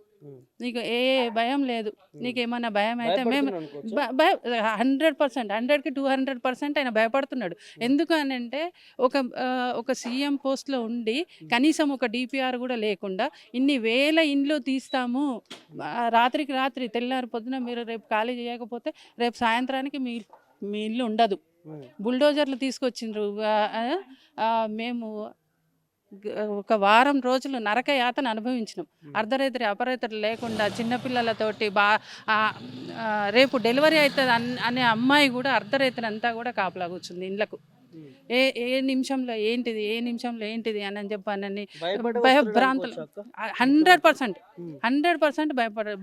నీకు ఏ భయం లేదు. నీకేమన్నా భయం అయితే మేము 100%, 100కి 200% ఆయన భయపడుతున్నాడు. ఎందుకు అని అంటే ఒక సీఎం పోస్ట్లో ఉండి కనీసం ఒక డిపిఆర్ కూడా లేకుండా ఇన్ని వేల ఇండ్లు తీస్తాము, రాత్రికి రాత్రి తెల్లారి పొద్దున మీరు రేపు ఖాళీ చేయకపోతే రేపు సాయంత్రానికి మీ ఇల్లు ఉండదు. బుల్డోజర్లు తీసుకొచ్చిండ్రు. మేము ఒక వారం రోజులు నరక యాతన అనుభవించినాం. అర్ధరాత్రి అపరాత్రి లేకుండా చిన్నపిల్లలతోటి రేపు డెలివరీ అవుతుంది అనే అమ్మాయి కూడా అర్ధరాత్రి అంతా కూడా కాపలా కూర్చుంది ఇండ్లకు. ఏ నిమిషంలో ఏంటిది అని చెప్పానని భయభ్రాంతులు 100%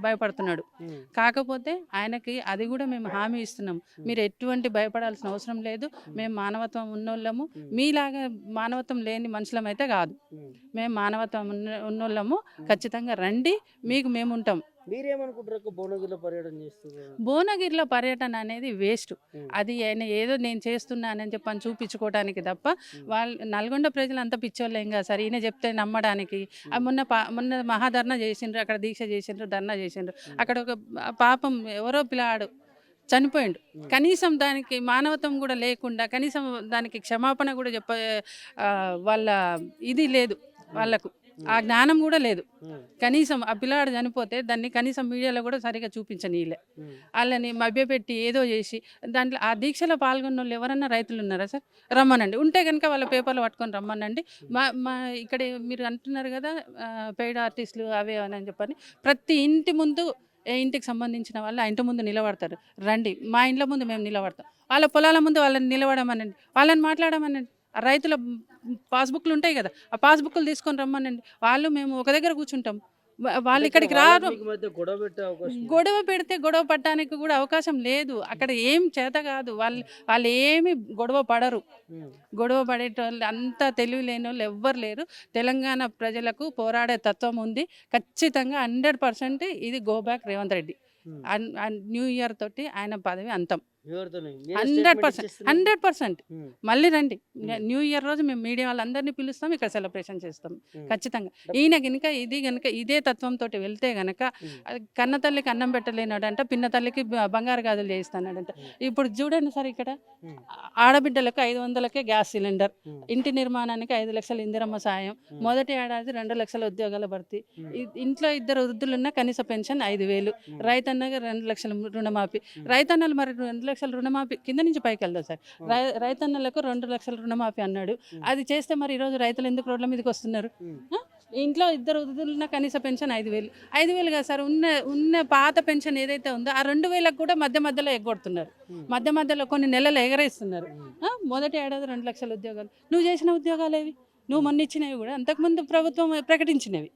భయపడుతున్నాడు. కాకపోతే ఆయనకి అది కూడా మేము హామీ ఇస్తున్నాం, మీరు ఎటువంటి భయపడాల్సిన అవసరం లేదు, మేము మానవత్వం ఉన్నోళ్ళము, మీలాగా మానవత్వం లేని మనుషులం అయితే కాదు, మేము మానవత్వం ఉన్నోళ్ళము, ఖచ్చితంగా రండి, మీకు మేము ఉంటాం. మీరేమనుకుంటారు భువనగిరిలో పర్యటన చేస్తున్నారు? భువనగిరిలో పర్యటన అనేది వేస్ట్. అది ఆయన ఏదో నేను చేస్తున్నానని చెప్పని చూపించుకోవడానికి తప్ప వాళ్ళు నల్గొండ ప్రజలు అంత పిచ్చోళ్ళేం కాదు సార్. ఈయన చెప్తే నమ్మడానికి. మొన్న మహాధర్నా చేసిండ్రు, అక్కడ దీక్ష చేసిండ్రు, ధర్నా చేసిండ్రు. అక్కడ ఒక పాపం ఎవరో పిల్లాడు చనిపోయిండు. కనీసం దానికి మానవత్వం కూడా లేకుండా, కనీసం దానికి క్షమాపణ కూడా వాళ్ళ ఇది లేదు, వాళ్ళకు ఆ జ్ఞానం కూడా లేదు. కనీసం ఆ పిల్లాడు చనిపోతే దాన్ని కనీసం మీడియాలో కూడా సరిగా చూపించనీలే. వాళ్ళని మభ్యపెట్టి ఏదో చేసి దాంట్లో ఆ దీక్షలో పాల్గొన్న వాళ్ళు ఎవరన్నా రైతులు ఉన్నారా సార్? రమ్మనండి, ఉంటే కనుక వాళ్ళ పేపర్లు పట్టుకొని రమ్మనండి. మా ఇక్కడ మీరు అంటున్నారు కదా పెయిడ్ ఆర్టిస్టులు అవే అని చెప్పని, ప్రతి ఇంటి ముందు ఏ ఇంటికి సంబంధించిన వాళ్ళు ఆ ఇంటి ముందు నిలబడతారు, రండి, మా ఇండ్ల ముందు మేము నిలబడతాం, వాళ్ళ పొలాల ముందు వాళ్ళని నిలబడమనండి, వాళ్ళని మాట్లాడమనండి. రైతుల పాస్బుక్లు ఉంటాయి కదా, ఆ పాస్బుక్లు తీసుకొని రమ్మనండి, వాళ్ళు మేము ఒక దగ్గర కూర్చుంటాం. వాళ్ళు ఇక్కడికి రారు. గొడవ పెడితే గొడవ పడడానికి కూడా అవకాశం లేదు. అక్కడ ఏం చేత కాదు, వాళ్ళు ఏమి గొడవ పడరు. గొడవ పడేటోళ్ళు అంతా తెలివి లేని వాళ్ళు ఎవ్వరు లేరు. తెలంగాణ ప్రజలకు పోరాడే తత్వం ఉంది. ఖచ్చితంగా 100% ఇది go back Revanth Reddy. New year తోటి ఆయన పదవి అంతం. 100% మళ్ళీ రండి. న్యూ ఇయర్ రోజు మేము మీడియా వాళ్ళందరినీ పిలుస్తాం, ఇక్కడ సెలబ్రేషన్ చేస్తాం ఖచ్చితంగా. ఈయన గనుక ఇదే తత్వంతో వెళ్తే గనక కన్న తల్లికి అన్నం పెట్టలేనాడంట, పిన్న తల్లికి బంగారు గాజులు చేయిస్తాడంట. ఇప్పుడు చూడండి సార్, ఇక్కడ ఆడబిడ్డలకు 500కే గ్యాస్ సిలిండర్, ఇంటి నిర్మాణానికి 5 లక్షల ఇందిరమ్మ సాయం, మొదటి ఏడాది 2 లక్షల ఉద్యోగాల భర్తీ, ఇంట్లో 2 వృద్ధులున్న కనీస పెన్షన్ 5,000, రైతన్నగా 2 లక్షల రుణమాఫీ. రైతన్నలు మరి 2 లక్షల రుణమాఫీ కింద నుంచి పైకి వెళ్దాం సార్. రైతన్నలకు 2 లక్షల రుణమాఫీ అన్నాడు. అది చేస్తే మరి ఈరోజు రైతులు ఎందుకు రోడ్ల మీదకి వస్తున్నారు? ఇంట్లో 2 వృద్ధులున్న కనీస పెన్షన్ 5,000. 5,000 కాదు సార్, ఉన్న పాత పెన్షన్ ఏదైతే ఉందో ఆ 2,000కు కూడా మధ్యలో ఎగ్గొడుతున్నారు. మధ్యలో కొన్ని నెలలు ఎగరేస్తున్నారు. మొదటి ఏడాది 2 లక్షల ఉద్యోగాలు. నువ్వు చేసిన ఉద్యోగాలు ఏవి? నువ్వు మొన్న ఇచ్చినవి కూడా అంతకుముందు ప్రభుత్వం ప్రకటించినవి.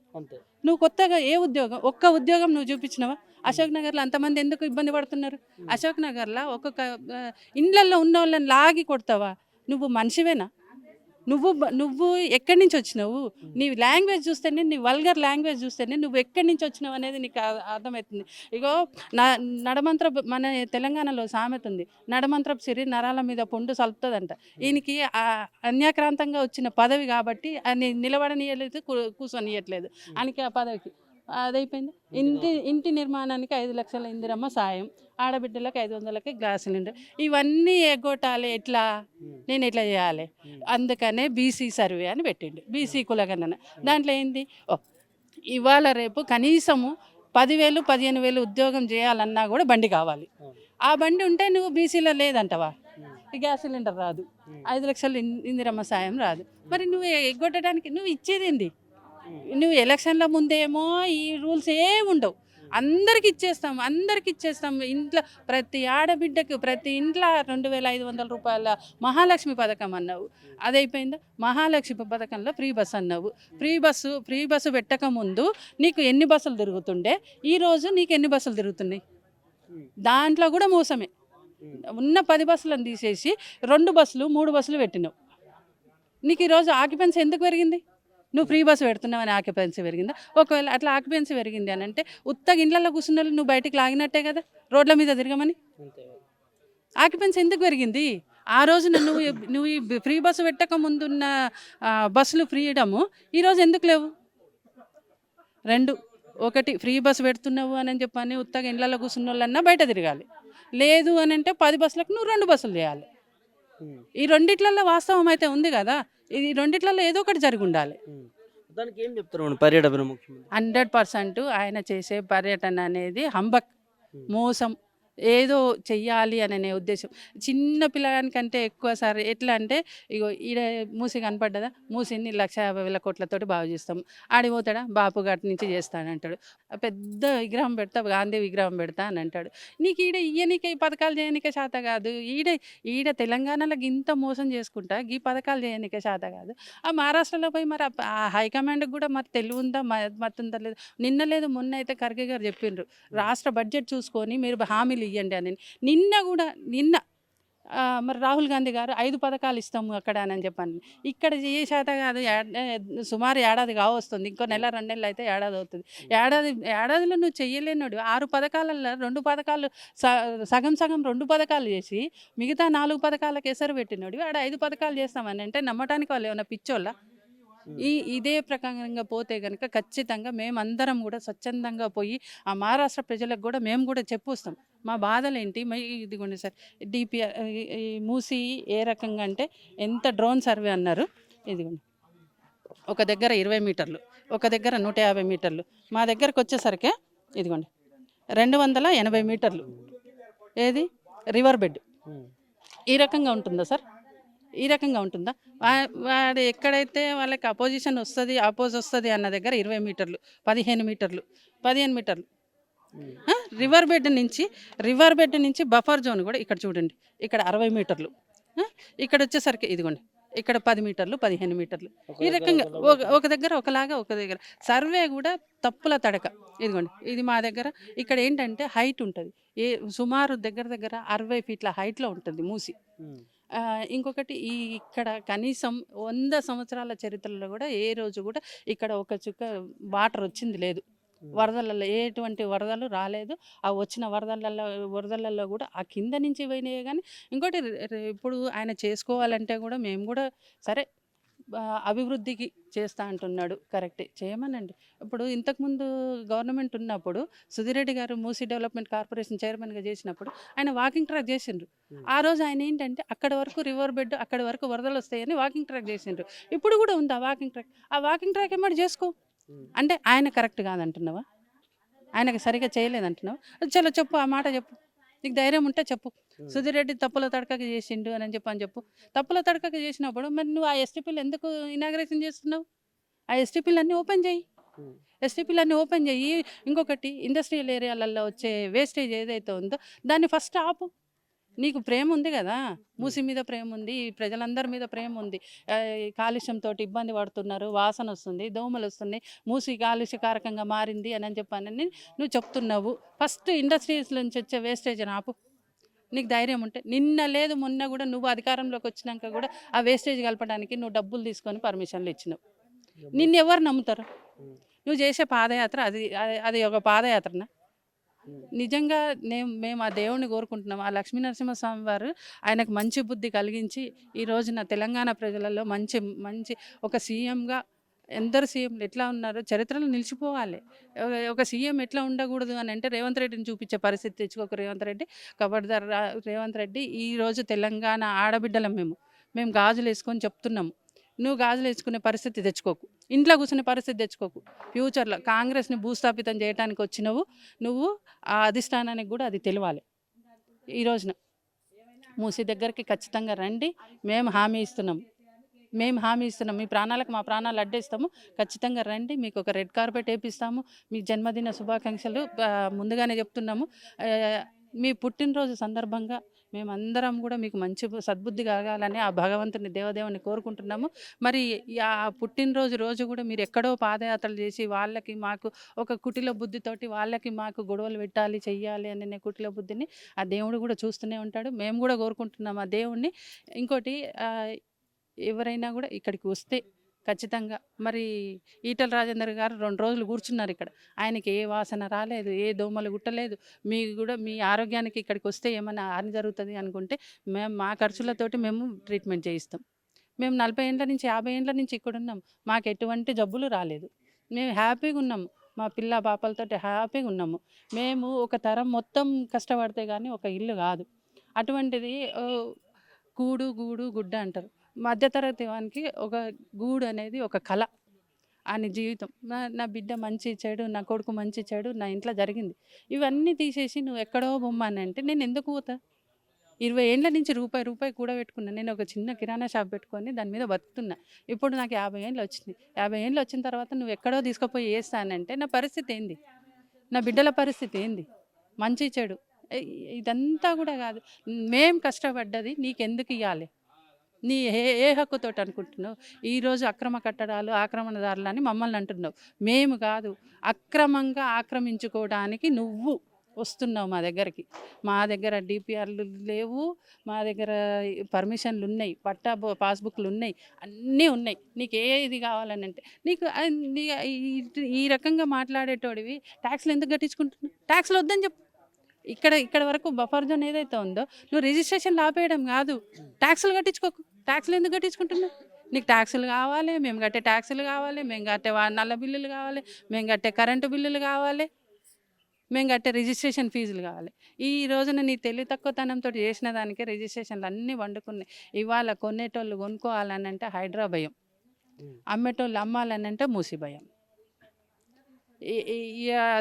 నువ్వు కొత్తగా ఏ ఉద్యోగం, ఒక్క ఉద్యోగం నువ్వు చూపించినవా? అశోక్ నగర్లో అంతమంది ఎందుకు ఇబ్బంది పడుతున్నారు? అశోక్ నగర్లో ఒక్కొక్క ఇండ్లల్లో ఉన్న వాళ్ళని లాగి కొడతావా? నువ్వు మనిషివేనా? నువ్వు ఎక్కడి నుంచి వచ్చినావు? నీ లాంగ్వేజ్ చూస్తేనే, నీ వల్గర్ లాంగ్వేజ్ చూస్తేనే నువ్వు ఎక్కడి నుంచి వచ్చినావు అనేది నీకు అర్థమవుతుంది. ఇగో నడమంత్ర మన తెలంగాణలో సామెత ఉంది, నడమంత్రపు సిరి నరాల మీద పొండు సలుపుతుందంట. ఈయనకి అన్యాక్రాంతంగా వచ్చిన పదవి కాబట్టి అని నిలబడనీయలేదు, కూర్చొనియట్లేదు. ఆయనకి ఆ పదవికి అదైపోయింది. ఇంటి నిర్మాణానికి 5 లక్షల ఇందిరమ్మ సాయం, ఆడబిడ్డలకు 500కి గ్యాస్ సిలిండర్. ఇవన్నీ ఎగ్గొట్టాలి ఎట్లా? నేను ఎట్లా చేయాలి? అందుకనే బీసీ సర్వే అని పెట్టిండు, బీసీ కులగణన. దాంట్లో ఏంది, ఇవాళ రేపు కనీసము 10,000 15,000 ఉద్యోగం చేయాలన్నా కూడా బండి కావాలి. ఆ బండి ఉంటే నువ్వు బీసీలో లేదంటవా? గ్యాస్ సిలిండర్ రాదు, 5 లక్షల ఇందిరమ్మ సాయం రాదు. మరి నువ్వు ఎగ్గొట్టడానికి నువ్వు ఇచ్చేది ఏంది? నువ్వు ఎలక్షన్ల ముందేమో ఈ రూల్స్ ఏమి ఉండవు, అందరికి ఇచ్చేస్తాం. ఇంట్లో ప్రతి ఆడబిడ్డకు ప్రతి ఇంట్లో 2,500 రూపాయల మహాలక్ష్మి పథకం అన్నావు, అదైపోయిందా? మహాలక్ష్మి పథకంలో ఫ్రీ బస్ అన్నావు. ఫ్రీ బస్సు పెట్టక ముందు నీకు ఎన్ని బస్సులు తిరుగుతుండే, ఈరోజు నీకు ఎన్ని బస్సులు తిరుగుతున్నాయి? దాంట్లో కూడా మోసమే. ఉన్న 10 బస్సులను తీసేసి 2 బస్సులు 3 బస్సులు పెట్టినావు. నీకు ఈరోజు ఆక్యుపెన్సీ ఎందుకు పెరిగింది? నువ్వు ఫ్రీ బస్సు పెడుతున్నావని ఆక్యుపెన్సీ పెరిగిందా? ఒకవేళ అట్లా ఆక్యుపెన్సీ పెరిగింది అని అంటే ఉత్తగా ఇళ్ళల్లో కూర్చున్న వాళ్ళు నువ్వు బయటికి లాగినట్టే కదా, రోడ్ల మీద తిరగమని. ఆక్యుపెన్సీ ఎందుకు పెరిగింది? ఆ రోజున నువ్వు ఈ ఫ్రీ బస్సు పెట్టక ముందున్న బస్సులు ఫ్రీడము ఈరోజు ఎందుకు లేవు? 2, ఒకటి ఫ్రీ బస్సు పెడుతున్నావు అని చెప్పని ఉత్తగా ఇళ్ళల్లో కూర్చున్న వాళ్ళన్నా బయట తిరగాలి, లేదు అని అంటే 10 బస్సులకు నువ్వు 2 బస్సులు చేయాలి. ఈ రెండిట్లలో వాస్తవం అయితే ఉంది కదా, ఈ రెండిట్లలో ఏదో ఒకటి జరిగి ఉండాలి. దానికి ఏం చెప్తారు పర్యటన ముఖ్యమంత్రి? 100% ఆయన చేసే పర్యటన అనేది హంబక్, మోసం, ఏదో చెయ్యాలి అనే ఉద్దేశం. చిన్న పిల్లగానికంటే ఎక్కువ సార్ ఎట్లా అంటే, ఇగో ఈడ మూసి కనపడ్డదా, మూసిని 1,50,000 కోట్లతోటి బాగు చేస్తాం, ఆడిపోతాడా బాపు ఘాట్ నుంచి చేస్తానంటాడు, పెద్ద విగ్రహం పెడతా, గాంధీ విగ్రహం పెడతా అని అంటాడు. నీకు ఇయ్యనికే పథకాలు చేయనికే శాత కాదు, ఈడ తెలంగాణలో ఇంత మోసం చేసుకుంటా ఈ పథకాలు చేయనికే శాత కాదు. ఆ మహారాష్ట్రలో పోయి మరి ఆ హైకమాండ్కి కూడా మరి తెలివి ఉందా మత్తుందా లేదు. నిన్న లేదు మొన్న అయితే ఖర్గే గారు చెప్పిండ్రు, రాష్ట్ర బడ్జెట్ చూసుకొని మీరు హామీలు ఇవ్వండి అని. నిన్న మరి రాహుల్ గాంధీ గారు 5 పథకాలు ఇస్తాము అక్కడ అని చెప్పాను. ఇక్కడ ఏ శాత కాదు, సుమారు ఏడాది కావస్తుంది, ఇంకో నెల 2 నెలలు అయితే ఏడాది అవుతుంది. ఏడాదిలో నువ్వు చెయ్యలేనుడు. 6 పథకాలలో 2 పథకాలు సగం 2 పథకాలు చేసి మిగతా 4 పథకాలకు ఎసరు పెట్టినాడు. ఆడ 5 పథకాలు చేస్తామని అంటే నమ్మటానికి వాళ్ళు ఏమైనా పిచ్చోళ్ళ? ఇదే ప్రకారంగా పోతే కనుక ఖచ్చితంగా మేమందరం కూడా స్వచ్ఛందంగా పోయి ఆ మహారాష్ట్ర ప్రజలకు కూడా మేము కూడా చెప్పొస్తాం మా బాధలు ఏంటి. ఇదిగోండి సార్, డిపిఆర్ ఈ మూసి ఏ రకంగా అంటే ఎంత డ్రోన్ సర్వే అన్నారు. ఇదిగోండి, ఒక దగ్గర 20 మీటర్లు, ఒక దగ్గర 150 మీటర్లు, మా దగ్గరకు వచ్చేసరికి ఇదిగోండి 280 మీటర్లు. ఏది రివర్ బెడ్ ఈ రకంగా ఉంటుందా సార్? ఈ రకంగా ఉంటుందా? వాడు ఎక్కడైతే వాళ్ళకి అపోజ్ వస్తుంది అన్న దగ్గర 20 మీటర్లు, 15 మీటర్లు రివర్ బెడ్ నుంచి బఫర్ జోన్ కూడా ఇక్కడ చూడండి, ఇక్కడ 60 మీటర్లు, ఇక్కడ వచ్చేసరికి ఇదిగోండి ఇక్కడ 10 మీటర్లు, 15 మీటర్లు. ఈ రకంగా ఒక దగ్గర ఒకలాగా, ఒక దగ్గర సర్వే కూడా తప్పుల తడక. ఇదిగోండి ఇది మా దగ్గర. ఇక్కడ ఏంటంటే హైట్ ఉంటుంది, సుమారు దగ్గర 60 ఫీట్ల హైట్లో ఉంటుంది మూసి. ఇంకొకటి ఇక్కడ కనీసం 100 సంవత్సరాల చరిత్రలో కూడా ఏ రోజు కూడా ఇక్కడ ఒక చుక్క వాటర్ వచ్చింది లేదు. వరదలలో ఎటువంటి వరదలు రాలేదు. ఆ వచ్చిన వరదలలో కూడా ఆ కింద నుంచి పోయినాయి. కానీ ఇంకోటి ఇప్పుడు ఆయన చేసుకోవాలంటే కూడా మేము కూడా సరే అభివృద్ధికి చేస్తా అంటున్నాడు, కరెక్టే, చేయమనండి. ఇప్పుడు ఇంతకుముందు గవర్నమెంట్ ఉన్నప్పుడు సుధీరెడ్డి గారు మూసీ డెవలప్మెంట్ కార్పొరేషన్ చైర్మన్గా చేసినప్పుడు ఆయన వాకింగ్ ట్రాక్ చేసిండ్రు. ఆ రోజు ఆయన ఏంటంటే అక్కడ వరకు రివర్ బెడ్, అక్కడ వరకు వరదలు వస్తాయని వాకింగ్ ట్రాక్ చేసిండ్రు. ఇప్పుడు కూడా ఉంది ఆ వాకింగ్ ట్రాక్. ఆ వాకింగ్ ట్రాక్ ఏమాటి చేసుకో అంటే ఆయన కరెక్ట్ కాదంటున్నావా? ఆయనకు సరిగా చేయలేదంటున్నావా? చలో చెప్పు, ఆ మాట చెప్పు, నీకు ధైర్యం ఉంటే చెప్పు. సుధీర్ రెడ్డి తప్పుల తడకక చేసిండు అని చెప్పు. తప్పుల తడకక చేసినప్పుడు మరి నువ్వు ఆ ఎస్టీపీలు ఎందుకు ఇనాగ్రేషన్ చేస్తున్నావు? ఆ ఎస్టీపీలన్నీ ఓపెన్ చేయి. ఇంకొకటి ఇండస్ట్రియల్ ఏరియాలలో వచ్చే వేస్టేజ్ ఏదైతే ఉందో దాన్ని ఫస్ట్ ఆపు. నీకు ప్రేమ ఉంది కదా, మూసి మీద ప్రేమ ఉంది, ప్రజలందరి మీద ప్రేమ ఉంది. కాలుష్యంతో ఇబ్బంది పడుతున్నారు, వాసన వస్తుంది, దోమలు వస్తున్నాయి, మూసి కాలుష్యకారకంగా మారింది అని చెప్పానని నువ్వు చెప్తున్నావు. ఫస్ట్ ఇండస్ట్రీస్ నుంచి వచ్చే వేస్టేజ్ అని ఆపు. నీకు ధైర్యం ఉంటే. నిన్న లేదు మొన్న కూడా నువ్వు అధికారంలోకి వచ్చినాక కూడా ఆ వేస్టేజ్ కలపడానికి నువ్వు డబ్బులు తీసుకొని పర్మిషన్లు ఇచ్చినావు. నిన్ను ఎవరు నమ్ముతారు? నువ్వు చేసే పాదయాత్ర అది ఒక పాదయాత్రనా? నిజంగా మేము ఆ దేవుణ్ణి కోరుకుంటున్నాం, ఆ లక్ష్మీ నరసింహస్వామి వారు ఆయనకు మంచి బుద్ధి కలిగించి ఈ రోజున తెలంగాణ ప్రజలలో మంచి ఒక సీఎంగా, ఎందరు సీఎంలు ఎట్లా ఉన్నారో చరిత్రలో నిలిచిపోవాలి. ఒక సీఎం ఎట్లా ఉండకూడదు అని అంటే రేవంత్ రెడ్డిని చూపించే పరిస్థితి తెచ్చుకోక రేవంత్ రెడ్డి. కబడ్దార్ రేవంత్ రెడ్డి. ఈరోజు తెలంగాణ ఆడబిడ్డలం మేము గాజులు వేసుకొని చెప్తున్నాము, నువ్వు గాజులు వేసుకునే పరిస్థితి తెచ్చుకోకు, ఇంట్లో కూర్చునే పరిస్థితి తెచ్చుకోకు. ఫ్యూచర్లో కాంగ్రెస్ని భూస్థాపితం చేయడానికి వచ్చినవు నువ్వు, ఆ అధిష్టానానికి కూడా అది తెలియాలి. ఈ రోజున మూసి దగ్గరికి ఖచ్చితంగా రండి, మేము హామీ ఇస్తున్నాం. మేము హామీ ఇస్తున్నాం, మీ ప్రాణాలకు మా ప్రాణాలు అడ్డేస్తాము, ఖచ్చితంగా రండి, మీకు ఒక రెడ్ కార్పెట్ వేపిస్తాము, మీ జన్మదిన శుభాకాంక్షలు ముందుగానే చెప్తున్నాము. మీ పుట్టినరోజు సందర్భంగా మేమందరం కూడా మీకు మంచి సద్బుద్ధి కలగాలని ఆ భగవంతుని దేవదేవుని కోరుకుంటున్నాము. మరి ఆ పుట్టినరోజు రోజు కూడా మీరు ఎక్కడో పాదయాత్రలు చేసి వాళ్ళకి మాకు ఒక కుటిల బుద్ధితోటి వాళ్ళకి మాకు గొడవలు పెట్టాలి చెయ్యాలి అనే కుటిల బుద్ధిని ఆ దేవుడు కూడా చూస్తూనే ఉంటాడు. మేము కూడా కోరుకుంటున్నాం ఆ దేవుణ్ణి. ఇంకోటి ఎవరైనా కూడా ఇక్కడికి వస్తే ఖచ్చితంగా మరి ఈటల రాజేందర్ గారు 2 రోజులు కూర్చున్నారు ఇక్కడ. ఆయనకి ఏ వాసన రాలేదు, ఏ దోమలు గుట్టలేదు. మీకు కూడా మీ ఆరోగ్యానికి ఇక్కడికి వస్తే ఏమైనా హాని జరుగుతుంది అనుకుంటే మేము మా ఖర్చులతోటి మేము ట్రీట్మెంట్ చేయిస్తాం. మేము 40 ఏండ్ల నుంచి 50 ఏండ్ల నుంచి ఇక్కడ ఉన్నాం, మాకు ఎటువంటి జబ్బులు రాలేదు, మేము హ్యాపీగా ఉన్నాము, మా పిల్ల పాపలతోటి హ్యాపీగా ఉన్నాము. మేము ఒక తరం మొత్తం కష్టపడితే కానీ ఒక ఇల్లు కాదు. అటువంటిది కూడు గూడు గుడ్డ అంటారు. మధ్యతరగతి వానికి ఒక గూడు అనేది ఒక కళ, ఆయన జీవితం. నా బిడ్డ మంచి చెడు, నా కొడుకు మంచి చెడు నా ఇంట్లో జరిగింది, ఇవన్నీ తీసేసి నువ్వు ఎక్కడో బొమ్మని అంటే నేను ఎందుకు పోతా? 20 ఏండ్ల నుంచి రూపాయి కూడబెట్టుకున్నా. నేను ఒక చిన్న కిరాణా షాప్ పెట్టుకొని దాని మీద బతుకుతున్నా. ఇప్పుడు నాకు 50 ఏండ్లు వచ్చినాయి. 50 ఏండ్లు వచ్చిన తర్వాత నువ్వు ఎక్కడో తీసుకుపోయి వేస్తానంటే నా పరిస్థితి ఏంది? నా బిడ్డల పరిస్థితి ఏంది? మంచి చెడు ఇదంతా కూడా కాదు. మేము కష్టపడ్డది నీకెందుకు ఇవ్వాలి? నీ ఏ హక్కుతోటి అనుకుంటున్నావు? ఈరోజు అక్రమ కట్టడాలు ఆక్రమణదారులు అని మమ్మల్ని అంటున్నావు. మేము కాదు, అక్రమంగా ఆక్రమించుకోవడానికి నువ్వు వస్తున్నావు మా దగ్గరికి. మా దగ్గర డిపిఆర్లు లేవు, మా దగ్గర పర్మిషన్లు ఉన్నాయి, పాస్బుక్లు ఉన్నాయి, అన్నీ ఉన్నాయి. నీకు ఏది కావాలని అంటే నీకు ఈ రకంగా మాట్లాడేటోడివి ట్యాక్స్లు ఎందుకు కట్టించుకుంటున్నావు? ట్యాక్స్లు వద్దని చెప్పు. ఇక్కడ వరకు బఫర్ జోన్ ఏదైతే ఉందో నువ్వు రిజిస్ట్రేషన్లు ఆపేయడం కాదు, ట్యాక్సులు కట్టించుకోకు. ట్యాక్సులు ఎందుకు కట్టించుకుంటున్నావు? నీకు ట్యాక్సులు కావాలి, మేము కట్టే ట్యాక్సులు కావాలి, మేము కట్టే నల్ల బిల్లులు కావాలి, మేము కట్టే కరెంటు బిల్లులు కావాలి, మేము కట్టే రిజిస్ట్రేషన్ ఫీజులు కావాలి. ఈ రోజున నీ తెలివి తక్కువతనంతో చేసిన దానికే రిజిస్ట్రేషన్లు అన్నీ వండుకున్నాయి. ఇవాళ కొనేటోళ్ళు కొనుక్కోవాలని అంటే హైడ్రా భయం, అమ్మేటోళ్ళు అమ్మాలని అంటే మూసి భయం.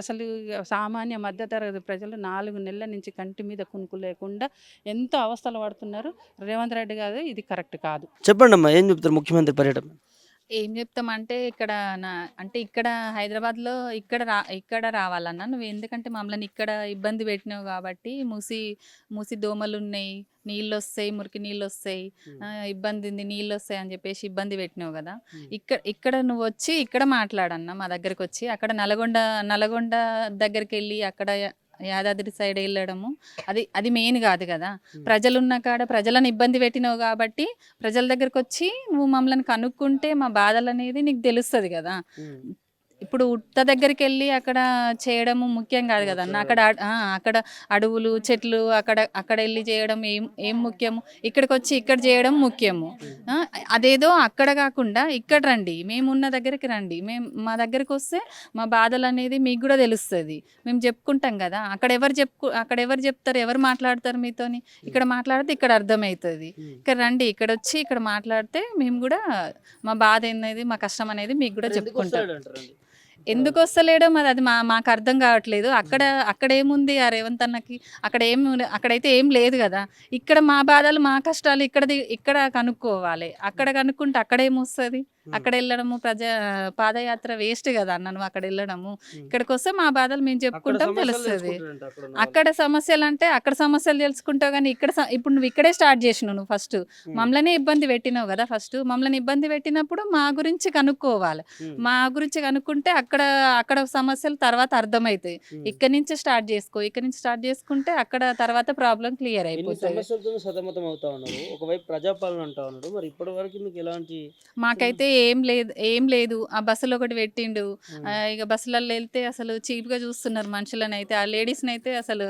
అసలు సామాన్య మధ్యతరగతి ప్రజలు 4 నెలల నుంచి కంటి మీద కునుకు లేకుండా ఎంతో అవస్థలు పడుతున్నారు. రేవంత్ రెడ్డి గారు ఇది కరెక్ట్ కాదు. చెప్పండి అమ్మా, ఏం చెప్తారు ముఖ్యమంత్రి పర్యటన? ఏం చెప్తామంటే ఇక్కడ అంటే ఇక్కడ హైదరాబాద్లో ఇక్కడ రావాలన్నా నువ్వు, ఎందుకంటే మమ్మల్ని ఇక్కడ ఇబ్బంది పెట్టినావు కాబట్టి మూసి దోమలు ఉన్నాయి, నీళ్ళు వస్తాయి, మురికి నీళ్ళు వస్తాయి, ఇబ్బంది ఉంది, నీళ్ళు వస్తాయి అని చెప్పేసి ఇబ్బంది పెట్టినావు కదా. ఇక్కడ నువ్వు వచ్చి ఇక్కడ మాట్లాడన్నా మా దగ్గరికి వచ్చి. అక్కడ నల్గొండ దగ్గరికి వెళ్ళి అక్కడ యాదాద్రి సైడ్ వెళ్ళడము అది మెయిన్ కాదు కదా. ప్రజలున్న కాడ ప్రజలను ఇబ్బంది పెట్టినావు కాబట్టి ప్రజల దగ్గరకు వచ్చి నువ్వు మమ్మల్ని కనుక్కుంటే మా బాధలు అనేది నీకు తెలుస్తుంది కదా. ఇప్పుడు ఉత్త దగ్గరికి వెళ్ళి అక్కడ చేయడము ముఖ్యం కాదు కదన్న. అక్కడ అడవులు చెట్లు అక్కడ వెళ్ళి చేయడం ఏం ముఖ్యము? ఇక్కడికి వచ్చి ఇక్కడ చేయడం ముఖ్యము. అదేదో అక్కడ కాకుండా ఇక్కడ రండి, మేమున్న దగ్గరికి రండి. మా దగ్గరికి వస్తే మా బాధలు అనేది మీకు కూడా తెలుస్తుంది, మేము చెప్పుకుంటాం కదా. అక్కడ ఎవరు చెప్తారు, ఎవరు మాట్లాడతారు మీతోని? ఇక్కడ మాట్లాడితే ఇక్కడ అర్థమవుతుంది. ఇక్కడ రండి, ఇక్కడ వచ్చి ఇక్కడ మాట్లాడితే మేము కూడా మా బాధ అనేది, మా కష్టం అనేది మీకు కూడా చెప్పుకుంటాం. ఎందుకు వస్తలేడో మరి అది మాకు అర్థం కావట్లేదు. అక్కడ ఏముంది ఆ రేవంత్ అన్నకి? అక్కడైతే ఏం లేదు కదా. ఇక్కడ మా బాధలు మా కష్టాలు ఇక్కడ కనుక్కోవాలి. అక్కడ కనుక్కుంటే అక్కడేమొస్తుంది? అక్కడ వెళ్ళడము పాదయాత్ర వేస్ట్ కదా అన్న. నువ్వు అక్కడ వెళ్ళడము, ఇక్కడికి వస్తే మా బాధలు మేము చెప్పుకుంటాం, తెలుస్తుంది. అక్కడ సమస్యలు అంటే అక్కడ సమస్యలు తెలుసుకుంటావు కానీ ఇప్పుడు నువ్వు ఇక్కడే స్టార్ట్ చేసినావు. నువ్వు ఫస్ట్ మమ్మల్ని ఇబ్బంది పెట్టినావు కదా. ఫస్ట్ మమ్మల్ని ఇబ్బంది పెట్టినప్పుడు మా గురించి కనుక్కోవాలి. మా గురించి కనుక్కుంటే అక్కడ సమస్యలు తర్వాత అర్థమవుతాయి. ఇక్కడ నుంచి స్టార్ట్ చేసుకో. ఇక్కడ నుంచి స్టార్ట్ చేసుకుంటే అక్కడ తర్వాత ప్రాబ్లం క్లియర్ అయిపోతుంది. ఒకవైపు ప్రజాపాలన అంటా ఉన్నారు, మరి ఇప్పటి వరకు మీకు ఎలాంటి? మాకైతే ఏం లేదు. ఆ బస్సులు ఒకటి పెట్టిండు, ఇక బస్సులలో వెళ్తే అసలు చీప్గా చూస్తున్నారు మనుషులను అయితే. ఆ లేడీస్ని అయితే అసలు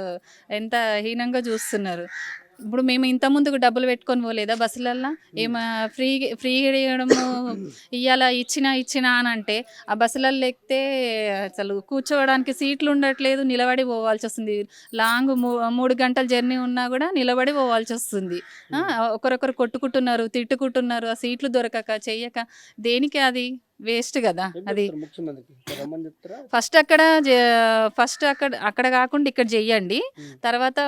ఎంత హీనంగా చూస్తున్నారు. ఇప్పుడు మేము ఇంత ముందుకు డబ్బులు పెట్టుకొని పోలేదా బస్సులల్లో? ఏమో ఫ్రీగా ఇవ్వడము, ఇచ్చినా అని అంటే ఆ బస్సులలో ఎక్కితే అసలు కూర్చోవడానికి సీట్లు ఉండట్లేదు, నిలబడి పోవాల్సి వస్తుంది. లాంగ్ 3 గంటల జర్నీ ఉన్నా కూడా నిలబడి పోవాల్సి వస్తుంది. ఒకరొకరు కొట్టుకుంటున్నారు, తిట్టుకుంటున్నారు, ఆ సీట్లు దొరకక చెయ్యక. దేనికి అది? వేస్ట్ కదా ఏం అది. చెప్తారు ముఖ్యమంత్రికి ఇక్కడ రమ్మని చెప్తారా? ఫస్ట్ అక్కడ కాకుండా ఇక్కడ చెయ్యండి. తర్వాత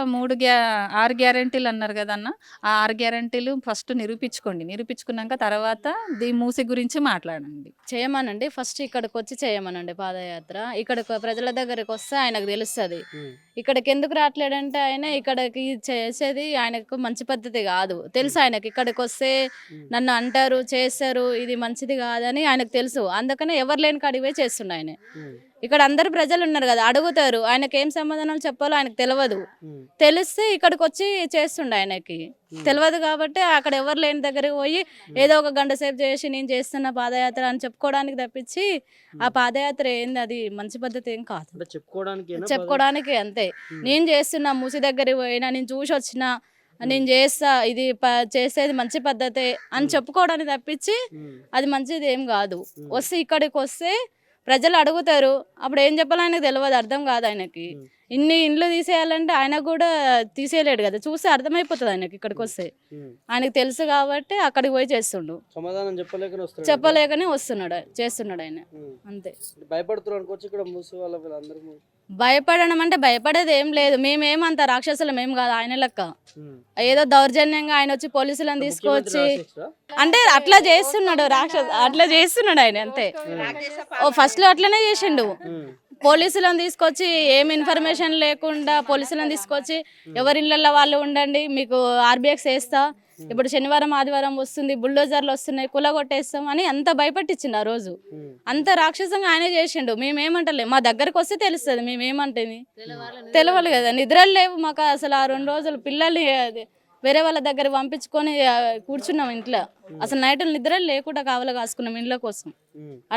6 గ్యారెంటీలు అన్నారు కదా అన్న, ఆ 6 గ్యారెంటీలు ఫస్ట్ నిరూపించుకోండి. నిరూపించుకున్నాక తర్వాత మూసి గురించి మాట్లాడండి. చేయమనండి, ఫస్ట్ ఇక్కడికి వచ్చి చేయమనండి పాదయాత్ర. ఇక్కడ ప్రజల దగ్గరికి వస్తే ఆయనకు తెలుస్తుంది. ఇక్కడికి ఎందుకు రావట్లేడంటే ఆయన ఇక్కడికి చేసేది ఆయనకు మంచి పద్ధతి కాదు తెలుసు. ఆయనకి ఇక్కడికి వస్తే నన్ను అంటారు, చేస్తారు, ఇది మంచిది కాదని ఆయనకు తెలుసు. అందుకనే ఎవరు లేని కాడికి పోయి చేస్తుండ ఆయన. ఇక్కడ అందరు ప్రజలు ఉన్నారు కదా, అడుగుతారు, ఆయనకి ఏం సమాధానాలు చెప్పాలో ఆయనకు తెలియదు. తెలిస్తే ఇక్కడికి వచ్చి చేస్తుండ. ఆయనకి తెలియదు కాబట్టి అక్కడ ఎవరు లేని దగ్గరికి పోయి ఏదో ఒక గంట సేపు చేసి నేను చేస్తున్న పాదయాత్ర అని చెప్పుకోవడానికి తప్పించి ఆ పాదయాత్ర ఏంది, అది మంచి పద్ధతి ఏం కాదు. అంటే చెప్పుకోవడానికి అంతే. నేను చేస్తున్నా, మూసి దగ్గరికి పోయినా, నేను చూసి వచ్చిన, నేను చేస్తా, ఇది చేసేది మంచి పద్ధతే అని చెప్పుకోవడానికి తప్పించి అది మంచిది ఏం కాదు. వస్తే ఇక్కడికి వస్తే ప్రజలు అడుగుతారు, అప్పుడు ఏం చెప్పాలో ఆయనకు తెలియదు, అర్థం కాదు ఆయనకి. ఇన్ని ఇండ్లు తీసేయాలంటే ఆయన కూడా తీసేయలేడు కదా, చూస్తే అర్థమైపోతుంది ఆయనకి. ఇక్కడికి వస్తే ఆయనకు తెలుసు కాబట్టి అక్కడికి పోయి చేస్తుండు. సమాధానం చెప్పలేకనే వస్తున్నాడు, చేస్తున్నాడు ఆయన అంతే. భయపడుతున్నారు అనుకోవచ్చు ఇక్కడ మూసి వాళ్ళందరూ. భయపడడం అంటే భయపడేది ఏం లేదు. మేమేమంత రాక్షసులం ఏం కాదు ఆయన లెక్క. ఏదో దౌర్జన్యంగా ఆయన వచ్చి పోలీసులను తీసుకొచ్చి అంటే అట్లా చేస్తున్నాడు, అట్లా చేస్తున్నాడు ఆయన అంతే. ఫస్ట్ లో అట్లనే చేసిండు. పోలీసులను తీసుకొచ్చి ఏం ఇన్ఫర్మేషన్ లేకుండా పోలీసులను తీసుకొచ్చి ఎవరి ఇళ్ళల్లో వాళ్ళు ఉండండి, మీకు ఆర్బిఎక్స్ వేస్తా, ఇప్పుడు శనివారం ఆదివారం వస్తుంది, బుల్డోజర్లు వస్తున్నాయి, కులగొట్టేస్తాం అని అంత భయపట్టించిండు ఆ రోజు. అంత రాక్షసంగా ఆయనే చేసిండు. మేమేమంటలే, మా దగ్గరకు వస్తే తెలుస్తుంది మేమేమంటేని. తెలవాలి కదా, నిద్రలు లేవు మాకు అసలు. ఆ 2 రోజులు పిల్లల్ని వేరే వాళ్ళ దగ్గర పంపించుకొని కూర్చున్నాం ఇంట్లో. అసలు నైట్ నిద్రలు లేకుండా కావాలి కాసుకున్నాం ఇంట్లో కోసం.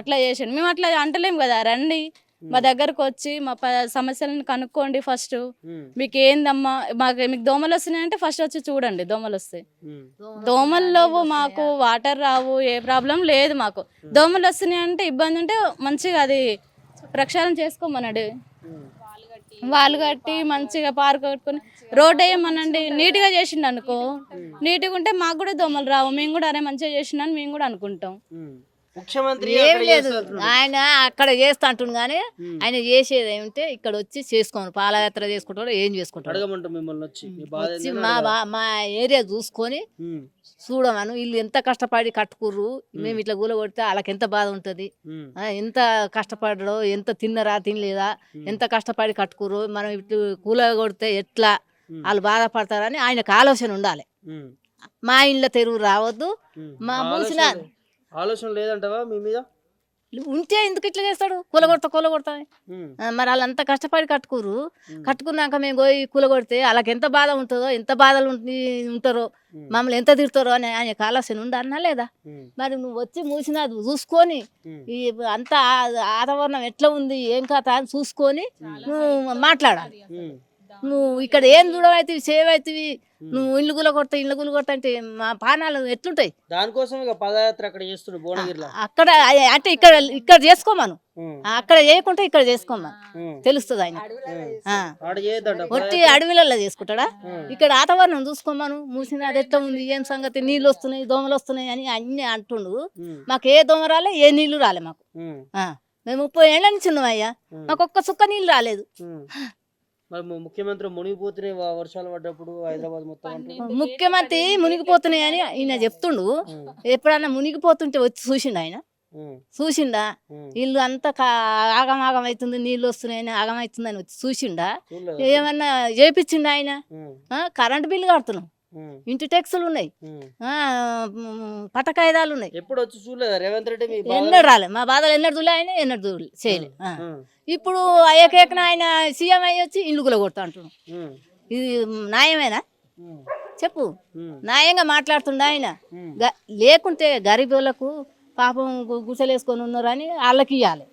అట్లా చేసిండు. మేము అట్లా అంటలేం కదా, రండి మా దగ్గరకు వచ్చి మా సమస్యలను కనుక్కోండి ఫస్ట్. మీకు ఏందమ్మా, మీకు దోమలు వస్తున్నాయంటే ఫస్ట్ వచ్చి చూడండి. దోమలు వస్తాయి, దోమల్లో మాకు వాటర్ రావు, ఏ ప్రాబ్లం లేదు మాకు. దోమలు వస్తున్నాయి అంటే ఇబ్బంది ఉంటే మంచిగా అది ప్రక్షాళన చేసుకోమన్నాడు. వాళ్ళు కట్టి మంచిగా పార్క్ కట్టుకొని రోడ్ వేయమనండి, నీట్గా చేసిండు అనుకో. నీట్గా ఉంటే మాకు కూడా దోమలు రావు, మేము కూడా అరే మంచిగా చేసిండని మేము కూడా అనుకుంటాం. ముఖ్యమంత్రి ఏం లేదు, ఆయన అక్కడ చేస్తా అంటుంది కానీ ఆయన చేసేది ఏమిటే ఇక్కడ వచ్చి చేసుకోను. పాదయాత్ర చేసుకుంటాడు, ఏం చేసుకుంటాడు. అడగమంటాం మిమ్మల్ని వచ్చి మా ఏరియా చూసుకొని చూడమను. వీళ్ళు ఎంత కష్టపడి కట్టుకుర్రు, మేము ఇట్లా కూల కొడితే వాళ్ళకి ఎంత బాధ ఉంటుంది. ఎంత కష్టపడడో, ఎంత తిన్నరా తినలేదా, ఎంత కష్టపడి కట్టుకుర్రు, మనం ఇట్లు కూల కొడితే ఎట్లా వాళ్ళు బాధపడతారని ఆయనకు ఆలోచన ఉండాలి. మా ఇంట్లో తెరువు రావద్దు, మా మూసిన ఆలోచన లేదంటవా మీ మీద? ఉంటే ఎందుకు ఇట్లా చేస్తాడు, కూలగొడతా. మరి వాళ్ళంతా కష్టపడి కట్టుకుర్రు, కట్టుకున్నాక మేము పోయి కూలగొడితే వాళ్ళకి ఎంత బాధ ఉంటుందో, ఎంత బాధలు ఉంటారో, మమ్మల్ని ఎంత తిడతారో అని ఆయనకు ఆలోచన ఉందన్నా లేదా? మరి నువ్వు వచ్చి మూసినా చూసుకొని ఈ అంతా వాతావరణం ఎట్లా ఉంది, ఏం కథ అని చూసుకొని నువ్వు మాట్లాడాలి. నువ్వు ఇక్కడ ఏం చూడవైతివి, సేవైతివి, నువ్వు ఇల్లు గుల కొడతా అంటే మా పానాలు ఎట్లుంటాయి? దానికోసం ఇక పాదయాత్ర అక్కడ చేస్తున్నాడు భువనగిరిలో. అక్కడ అంటే ఇక్కడ చేసుకోమను, అక్కడ చేయకుంటే ఇక్కడ చేసుకోమను, తెలుస్తుంది ఆయన. ఒట్టి అడవిలలో చేసుకుంటాడా? ఇక్కడ వాతావరణం చూసుకోమను, మూసిన అది ఎట్లా ఉంది, ఏం సంగతి, నీళ్ళు వస్తున్నాయి, దోమలు వస్తున్నాయి అని అన్ని అంటుండు. మాకు ఏ దోమ రాలే, ఏ నీళ్లు రాలే మాకు. మేము 30 ఏళ్ళ నుంచి ఉన్నామయ్యా, మాకు ఒక్క చుక్క నీళ్ళు రాలేదు. ముఖ్యమంత్రి మునిగిపోతున్నాయి వర్షాలు పడ్డప్పుడు హైదరాబాద్ మొత్తం. ముఖ్యమంత్రి మునిగిపోతున్నాయి అని ఈయన చెప్తుండు. ఎప్పుడన్నా మునిగిపోతుంటే వచ్చి చూసిండా? ఇల్లు అంతా ఆగమాగం అవుతుంది, నీళ్ళు వస్తున్నాయని ఆగమవుతుందని వచ్చి చూసిండా? ఏమన్నా చేపించిండా ఆయన? కరెంట్ బిల్లు కడుతున్నాం, ఇంటి ట్యాక్సులు ఉన్నాయి, పట్టకాయిదాలు ఉన్నాయి. ఎప్పుడు వచ్చి చూడలేదు రేవంత్ రెడ్డి? ఎన్నడు రాలే, మా బాధలు ఎన్నడు చూలే, ఆయన ఎన్నడు చేయలే. ఇప్పుడు ఏకైకన ఆయన సీఎం అయ్యి వచ్చి ఇల్లు గుల కొడతా అంటున్నాం. ఇది న్యాయమేనా చెప్పు? న్యాయంగా మాట్లాడుతుండ ఆయన. లేకుంటే గరీబులకు పాపం గుసలేసుకొని ఉన్నారని వాళ్ళకి ఇవ్వాలి.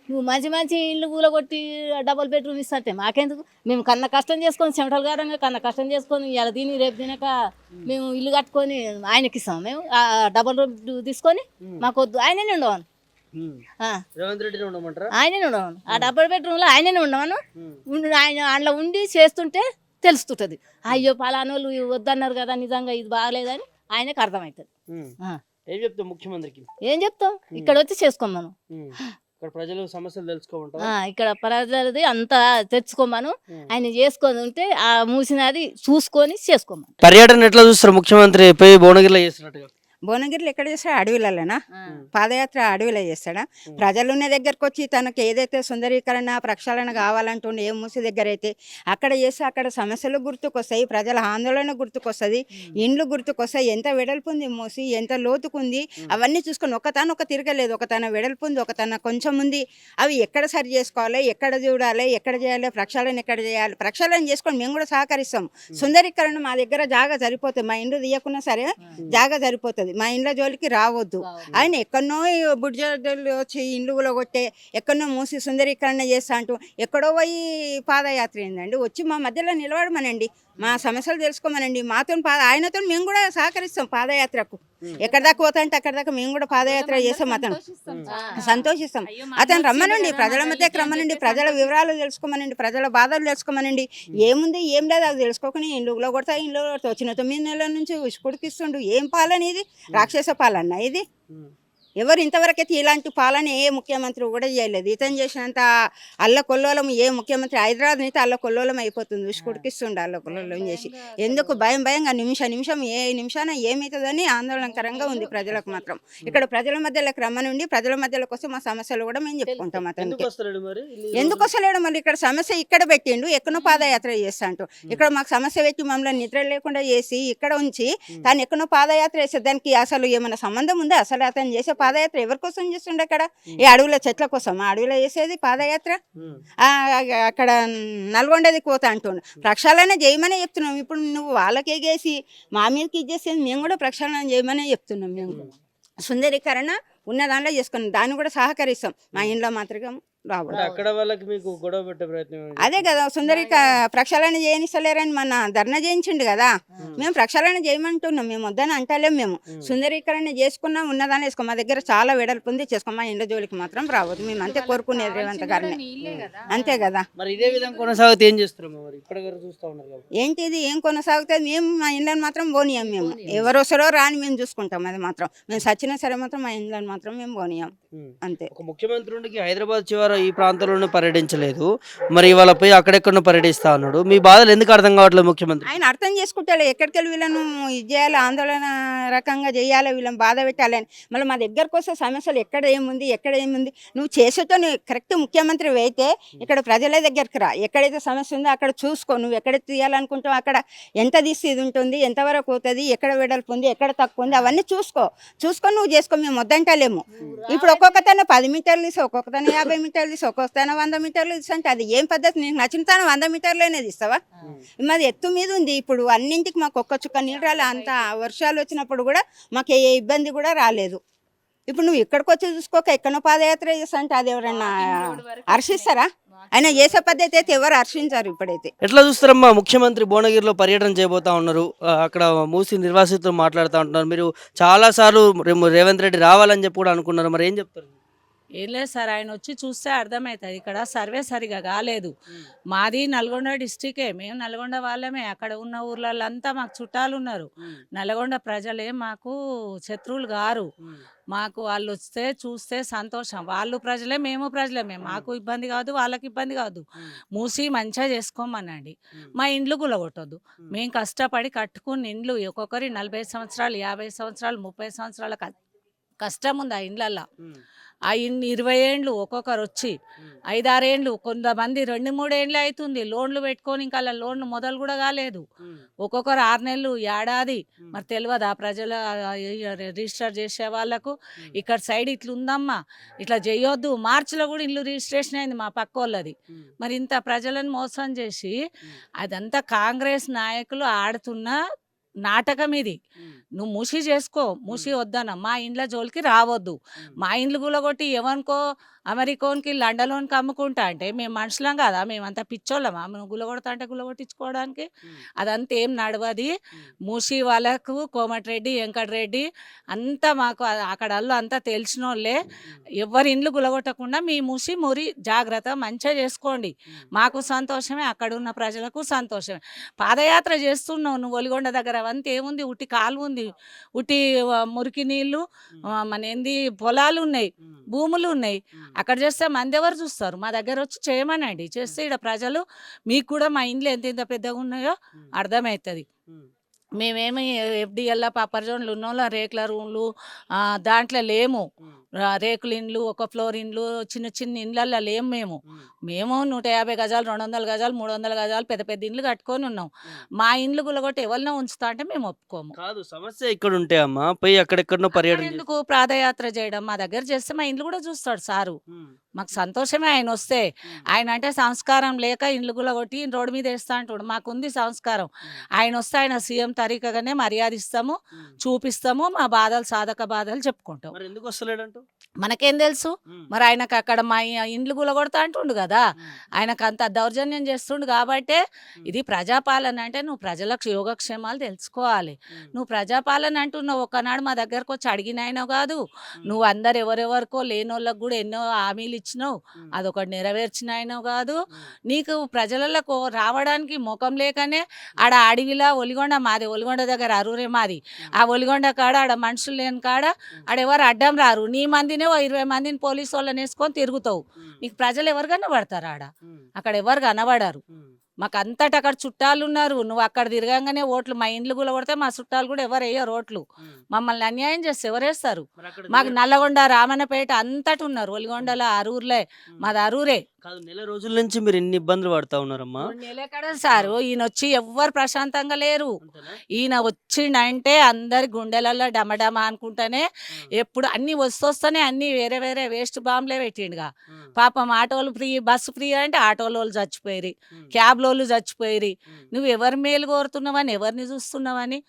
నువ్వు మంచి ఇల్లు కూలగొట్టి డబుల్ బెడ్రూమ్ ఇస్తే మాకెందుకు? మేము కన్నా కష్టం చేసుకొని చెమటలు గారంగా కన్నా కష్టం చేసుకొని ఇలా తిని రేపు తినక మేము ఇల్లు కట్టుకొని ఆయనకి ఇస్తాం. మేము డబుల్ రూమ్ తీసుకొని మాకు వద్దు, ఆయననే ఉండవను. ఆయననే ఉండవను, ఆ డబుల్ బెడ్రూమ్లో ఆయననే ఉండవను. ఆయన అందులో ఉండి చేస్తుంటే తెలుస్తుంటుంది. అయ్యో పలానోళ్ళు వద్దన్నారు కదా, నిజంగా ఇది బాగలేదని ఆయనకు అర్థమవుతుంది. ఏం చెప్తావు ముఖ్యమంత్రికి? ఏం చెప్తాం, ఇక్కడ వచ్చి చేసుకోమను. ఇక్కడ ప్రజలు సమస్యలు తెలుసుకోమంటావా? ఇక్కడ ప్రజలది అంతా తెచ్చుకోమను. ఉమ్. ఆయన చేసుకొని ఉంటే ఆ మూసినది చూసుకొని చేసుకోమను. పర్యటన ఎట్లా చూస్తారు ముఖ్యమంత్రి పోయి భువనగిరిలో చేస్తున్నట్టుగా? భువనగిరిలో ఎక్కడ చేస్తాడు? అడవిలలోనా? పాదయాత్ర అడవిలో చేస్తాడా? ప్రజలున్న దగ్గరకు వచ్చి తనకు ఏదైతే సుందరీకరణ ప్రక్షాళన కావాలంటుండే ఏ మూసి దగ్గర అయితే అక్కడ చేస్తే అక్కడ సమస్యలు గుర్తుకొస్తాయి, ప్రజల ఆందోళన గుర్తుకొస్తుంది, ఇండ్లు గుర్తుకొస్తాయి. ఎంత వెడల్పు ఉంది మూసి, ఎంత లోతుకుంది, అవన్నీ చూసుకొని ఒక తిరగలేదు. ఒక తన వెడల్పు ఉంది, ఒక తన కొంచెం ఉంది. అవి ఎక్కడ సరి చేసుకోవాలి, ఎక్కడ చూడాలి, ఎక్కడ చేయాలి, ప్రక్షాళన ఎక్కడ చేయాలి, ప్రక్షాళన చేసుకొని మేము కూడా సహకరిస్తాం. సుందరీకరణ మా దగ్గర జాగా సరిపోతుంది, మా ఇండ్లు తీయకున్నా సరే జాగా సరిపోతుంది, మా ఇండ్ల జోలికి రావద్దు. ఆయన ఎక్కడనో బుడ్జలు వచ్చి ఇండ్లు కొట్టే, ఎక్కడనో మూసి సుందరీకరణ చేస్తా అంటూ ఎక్కడో పోయి పాదయాత్ర ఏందండి? వచ్చి మా మధ్యలో నిలబడమనండి, మా సమస్యలు తెలుసుకోమనండి. మాతో ఆయనతో మేము కూడా సహకరిస్తాం పాదయాత్రకు. ఎక్కడ దాకా పోతా అంటే అక్కడ దాకా మేము కూడా పాదయాత్ర చేస్తాం. అతను సంతోషిస్తాం. అతను రమ్మనండి, ప్రజల మధ్యకి రమ్మనండి, ప్రజల వివరాలు తెలుసుకోమనండి, ప్రజల బాధలు తెలుసుకోమనండి. ఏముంది ఏం లేదు అది తెలుసుకోకుండా ఇండ్లులో కొడతా వచ్చిన 9 నెలల నుంచి ఉసుకుడికిస్తుండు. ఏం పాలన ఇది? రాక్షస పాలన ఇది. ఎవరు ఇంతవరకైతే ఇలాంటి పాలన ఏ ముఖ్యమంత్రి కూడా చేయలేదు. ఇతను చేసినంత అల్లకొల్లోలం ఏ ముఖ్యమంత్రి, హైదరాబాద్ అయితే అల్లకొల్లోలం అయిపోతుంది, ఉసుకుడికిస్తుండే అల్లకొల్లోలం చేసి. ఎందుకు భయంగా నిమిషం ఏ నిమిషాన ఏమవుతుందని ఆందోళనకరంగా ఉంది ప్రజలకు మాత్రం. ఇక్కడ ప్రజల మధ్యలోకి రమ్మనుండి, ప్రజల మధ్యలోకి వస్తే మా సమస్యలు కూడా మేము చెప్పుకుంటాం. అతనికి ఎందుకు వస్తలేడు? మరి ఇక్కడ సమస్య ఇక్కడ పెట్టిండు, ఎక్కడో పాదయాత్ర చేస్తా అంటూ ఇక్కడ మాకు సమస్య పెట్టి మమ్మల్ని నిద్ర లేకుండా చేసి ఇక్కడ ఉంచి తాను ఎక్కడో పాదయాత్ర చేసే దానికి అసలు ఏమైనా సంబంధం ఉందా? అసలు అతను చేసే పాదయాత్ర ఎవరి కోసం చేస్తుండే? అక్కడ ఈ అడవుల చెట్ల కోసం అడవిలో చేసేది పాదయాత్ర. అక్కడ నల్గొండది పోతా అంటుండు. ప్రక్షాళన చేయమనే చెప్తున్నాం. ఇప్పుడు నువ్వు వాళ్ళకి ఎగేసి మా మీదకి ఇచ్చేసేది, మేము కూడా ప్రక్షాళన చేయమనే చెప్తున్నాం. మేము సుందరీకరణ ఉన్న దాంట్లో చేసుకున్నాం, దాన్ని కూడా సహకరిస్తాం. మా ఇంట్లో మాత్రం రావడం అక్కడ వాళ్ళకి మీకు గొడవ పెట్టే ప్రయత్నం ఏంటి? అదే కదా, ప్రక్షాళన చేయనిస్తలేరని మన ధర్నా చేయించిండు కదా. మేము ప్రక్షాళన చేయమంటున్నాం, మేము వద్దని అంటలేం. మేము సుందరీకరణ చేసుకున్నాం, ఉన్నదాన్ని వేసుకోం. మా దగ్గర చాలా వెడల్పు ఉంది, చేసుకోం. మా ఇండ్ల జోలికి మాత్రం రావద్దు. మేము అంతే కోరుకునేది రేవంత్ గారిని, అంతే కదా. మరి ఇదే విధంగా కొనసాగితే ఏం చేస్తారు? మరి ఇక్కడ చూస్తా ఉన్నారు కదా, ఏంటిది ఏం కొనసాగుతుంది? మేము మా ఇండ్లను మాత్రం పోనీయం. మేము ఎవరు వస్తారో రాని మేము చూసుకుంటాం. అది మాత్రం మేము సచ్చినా సరే మాత్రం మా ఇండ్లను మాత్రం మేము పోనీయం, అంతే. ఒక ముఖ్యమంత్రికి హైదరాబాద్ చివర ఈ ప్రాంతంలోనే పర్యటించలేదు, మరి ఇవాళ పోయి అక్కడెక్కడో పర్యటిస్తా ఉన్నాడు. మీ బాధలు ఎందుకు అర్థం కావట్లేదు ముఖ్యమంత్రి? ఆయన అర్థం చేసుకుంటాడు, ఎక్కడికి వెళ్ళి వీళ్ళను ఇది చేయాలి, ఆందోళన రకంగా చేయాలి, వీళ్ళని బాధ పెట్టాలని. మళ్ళీ మా దగ్గరకు వస్తే సమస్యలు ఎక్కడ ఏముంది నువ్వు చేసేతో నువ్వు కరెక్ట్ ముఖ్యమంత్రి అయితే ఇక్కడ ప్రజల దగ్గరికి రా, ఎక్కడైతే సమస్య ఉందో అక్కడ చూసుకో. నువ్వు ఎక్కడైతే తీయాలనుకుంటావు అక్కడ ఎంత తీసి ఇది ఉంటుంది, ఎంతవరకు అవుతుంది, ఎక్కడ వెడల్పు ఉంది, ఎక్కడ తక్కువ ఉంది, అవన్నీ చూసుకొని నువ్వు చేసుకో. మేము వద్దంటలేము. ఇప్పుడు ఒక్కొక్కతన 10 మీటర్లు తీసి, ఒక్కొక్కతన 50 మీటర్లు తీసి, ఒక్కొక్కతన 100 మీటర్లు తీసి అంటే అది ఏం పద్ధతి? నీకు నచ్చిన తన 100 మీటర్లనే తీస్తావా? మాది ఎత్తు మీద ఉంది. ఇప్పుడు అన్నింటికి మాకు ఒక్క చుక్క నీళ్ళు రాలే. అంత వర్షాలు వచ్చినప్పుడు కూడా మాకు ఏ ఇబ్బంది కూడా రాలేదు. ఇప్పుడు నువ్వు ఇక్కడికి వచ్చి చూసుకోక ఎక్కడో పాదయాత్ర చేస్తా అంటే అది ఎవరన్నా హర్షిస్తారా? ఆయన చేసే పద్ధతి అయితే ఎవరు హర్షించారు ఇప్పుడైతే. ఎట్లా చూస్తారమ్మా? ముఖ్యమంత్రి భువనగిరిలో పర్యటన చేయబోతా ఉన్నారు, అక్కడ మూసి నిర్వాసితులు మాట్లాడుతూ ఉంటున్నారు. మీరు చాలా సార్లు రేవంత్ రెడ్డి రావాలని చెప్పి కూడా అనుకున్నారు, మరి ఏం చెప్తారు? ఏం లేదు సార్, ఆయన వచ్చి చూస్తే అర్థమవుతుంది. ఇక్కడ సర్వే సరిగా కాలేదు. మాది నల్గొండ డిస్టికే, మేము నల్గొండ వాళ్ళమే. అక్కడ ఉన్న ఊర్లలో అంతా మాకు చుట్టాలు ఉన్నారు. నల్గొండ ప్రజలే మాకు శత్రువులు గారు. మాకు వాళ్ళు వస్తే చూస్తే సంతోషం. వాళ్ళు ప్రజలే, మేము ప్రజలమే. మాకు ఇబ్బంది కాదు, వాళ్ళకి ఇబ్బంది కాదు. మూసి మంచిగా చేసుకోమనండి. మా ఇండ్లు గులగొట్టద్దు. మేము కష్టపడి కట్టుకున్న ఇండ్లు, ఒక్కొక్కరి 40 సంవత్సరాలు, 50 సంవత్సరాలు, 30 సంవత్సరాల కష్టం ఉంది ఆ ఇండ్లల్లో. ఆ 20 ఏండ్లు ఒక్కొక్కరు వచ్చి 5-6 ఏండ్లు, కొంతమంది 2-3 ఏండ్లు అవుతుంది లోన్లు పెట్టుకొని, ఇంకా అలా లోన్లు మొదలు కూడా కాలేదు. ఒక్కొక్కరు 6 నెలలు, ఏడాది. మరి తెలియదు ఆ ప్రజల రిజిస్టర్ చేసే వాళ్ళకు. ఇక్కడ సైడ్ ఇట్లా ఉందమ్మా, ఇట్లా చేయొద్దు. మార్చిలో కూడా ఇల్లు రిజిస్ట్రేషన్ అయింది మా పక్క వాళ్ళది. మరి ఇంత ప్రజలను మోసం చేసి అదంతా కాంగ్రెస్ నాయకులు ఆడుతున్న నాటకం ఇది. నువ్వు మూసి చేసుకో, మూసి వద్దన మా ఇండ్ల జోలికి రావద్దు. మా ఇండ్లు గులగొట్టి ఎవరికో అమెరికోన్కి లండన్లోనికి అమ్ముకుంటా అంటే మేము మనుషులం కదా, మేమంతా పిచ్చోళ్ళమా మేము గులగొడతా అంటే గులగొట్టించుకోవడానికి? అదంతా ఏం నడవది. మూసి వాళ్ళకు కోమటిరెడ్డి వెంకటరెడ్డి అంతా మాకు అక్కడ అంతా తెలిసినోళ్ళే. ఎవరి ఇండ్లు గులగొట్టకుండా మీ మూసి మురి జాగ్రత్త మంచిగా చేసుకోండి. మాకు సంతోషమే, అక్కడ ఉన్న ప్రజలకు సంతోషమే. పాదయాత్ర చేస్తున్నావు నువ్వు ఒలిగొండ దగ్గర, అవంతా ఏముంది, ఉట్టి కాలువ ఉంది, ఉట్టి మురికి నీళ్ళు, మన ఏంది పొలాలు ఉన్నాయి, భూములు ఉన్నాయి. అక్కడ చేస్తే మంది ఎవరు చూస్తారు? మా దగ్గర వచ్చి చేయమనండి, చేస్తే ఇక్కడ ప్రజలు మీకు కూడా మా ఇండ్లు ఎంత ఎంత పెద్దగా ఉన్నాయో అర్థమవుతుంది. మేమేమి ఎఫ్డిఎల్లా పప్పర్ జోన్లు ఉన్నోళ్ళ రేకుల రూమ్లు దాంట్లో లేము. రేకుల ఇండ్లు, ఒక ఫ్లోర్ ఇండ్లు, చిన్న చిన్న ఇండ్లల్లో లేము మేము. మేము 150 గజాలు, 200 గజాలు, 300 గజాలు పెద్ద పెద్ద ఇండ్లు కట్టుకొని ఉన్నాం. మా ఇండ్లు గులగొట్టి ఎవరినో ఉంచుతా అంటే మేము ఒప్పుకోము. కాదు, సమస్య ఇక్కడ ఉంటే అమ్మా పోయి అక్కడెక్కడనో పర్యటన ఎందుకు పాదయాత్ర చేయడం? మా దగ్గర చేస్తే మా ఇండ్లు కూడా చూస్తాడు సారు. మాకు సంతోషమే ఆయన వస్తే. ఆయన అంటే సంస్కారం లేక ఇండ్లు గులగొట్టి రోడ్డు మీద వేస్తా అంటాడు. మాకుంది సంస్కారం. ఆయన వస్తే ఆయన సీఎం తరీకగానే మర్యాద ఇస్తాము, చూపిస్తాము, మా బాధలు సాధక బాధలు చెప్పుకుంటాం. మరి ఎందుకు వస్తలేడంటూ? మనకేం తెలుసు? మరి ఆయనకు అక్కడ మా ఇండ్లు గులగొడతా అంటుండు కదా, ఆయనకు అంత దౌర్జన్యం చేస్తుండు కాబట్టే. ఇది ప్రజాపాలన అంటే నువ్వు ప్రజలకు యోగక్షేమాలు తెలుసుకోవాలి. నువ్వు ప్రజాపాలన అంటున్నావు, ఒకనాడు మా దగ్గరకు వచ్చి అడిగినాయినావు కాదు. నువ్వు అందరు ఎవరెవరికో లేనోళ్ళకు కూడా ఎన్నో హామీలు ఇచ్చినావు, అదొకటి నెరవేర్చినాయినావు కాదు. నీకు ప్రజలకు రావడానికి ముఖం లేకనే ఆడ అడవిలా ఒలిగొండ మాది, ఒలిగొండ దగ్గర అరూరే మాది. ఆ ఒలిగొండ కాడ ఆడ మనుషులు లేని కాడ ఆడెవరు అడ్డం రారు. నీ మందినే 20 మందిని పోలీసు వాళ్ళని వేసుకొని తిరుగుతావు. నీకు ప్రజలు ఎవరు కనబడతారు? అక్కడ ఎవరు కనబడరు. మాకు అంతటా అక్కడ చుట్టాలు ఉన్నారు. నువ్వు అక్కడ తిరగంగానే ఓట్లు మా ఇండ్లు గులగొడితే మా చుట్టాలు కూడా ఎవరు వేయరు ఓట్లు. మమ్మల్ని అన్యాయం చేస్తే ఎవరేస్తారు? మాకు నల్లగొండ, రామన్నపేట అంతటి ఉన్నారు. ఒలిగొండలో అరూరులే, మాది అరూరే. కాదు, నెల రోజుల నుంచి మీరు ఎన్ని ఇబ్బందులు పడతా ఉన్నారమ్మా? నెలకడ సారు ఈయన వచ్చి ఎవ్వరు ప్రశాంతంగా లేరు. ఈయన వచ్చిండంటే అందరి గుండెలలో డమడమ అనుకుంటానే ఎప్పుడు అన్ని వస్తూనే అన్ని వేరే వేరే వేస్ట్ బాంబులే పెట్టిండుగా. పాపం ఆటోలు ఫ్రీ, బస్సు ఫ్రీ అంటే ఆటోలో చచ్చిపోయి, క్యాబ్లోళ్ళు చచ్చిపోయి. నువ్వు ఎవరి మేలు కోరుతున్నావని, ఎవరిని చూస్తున్నావని?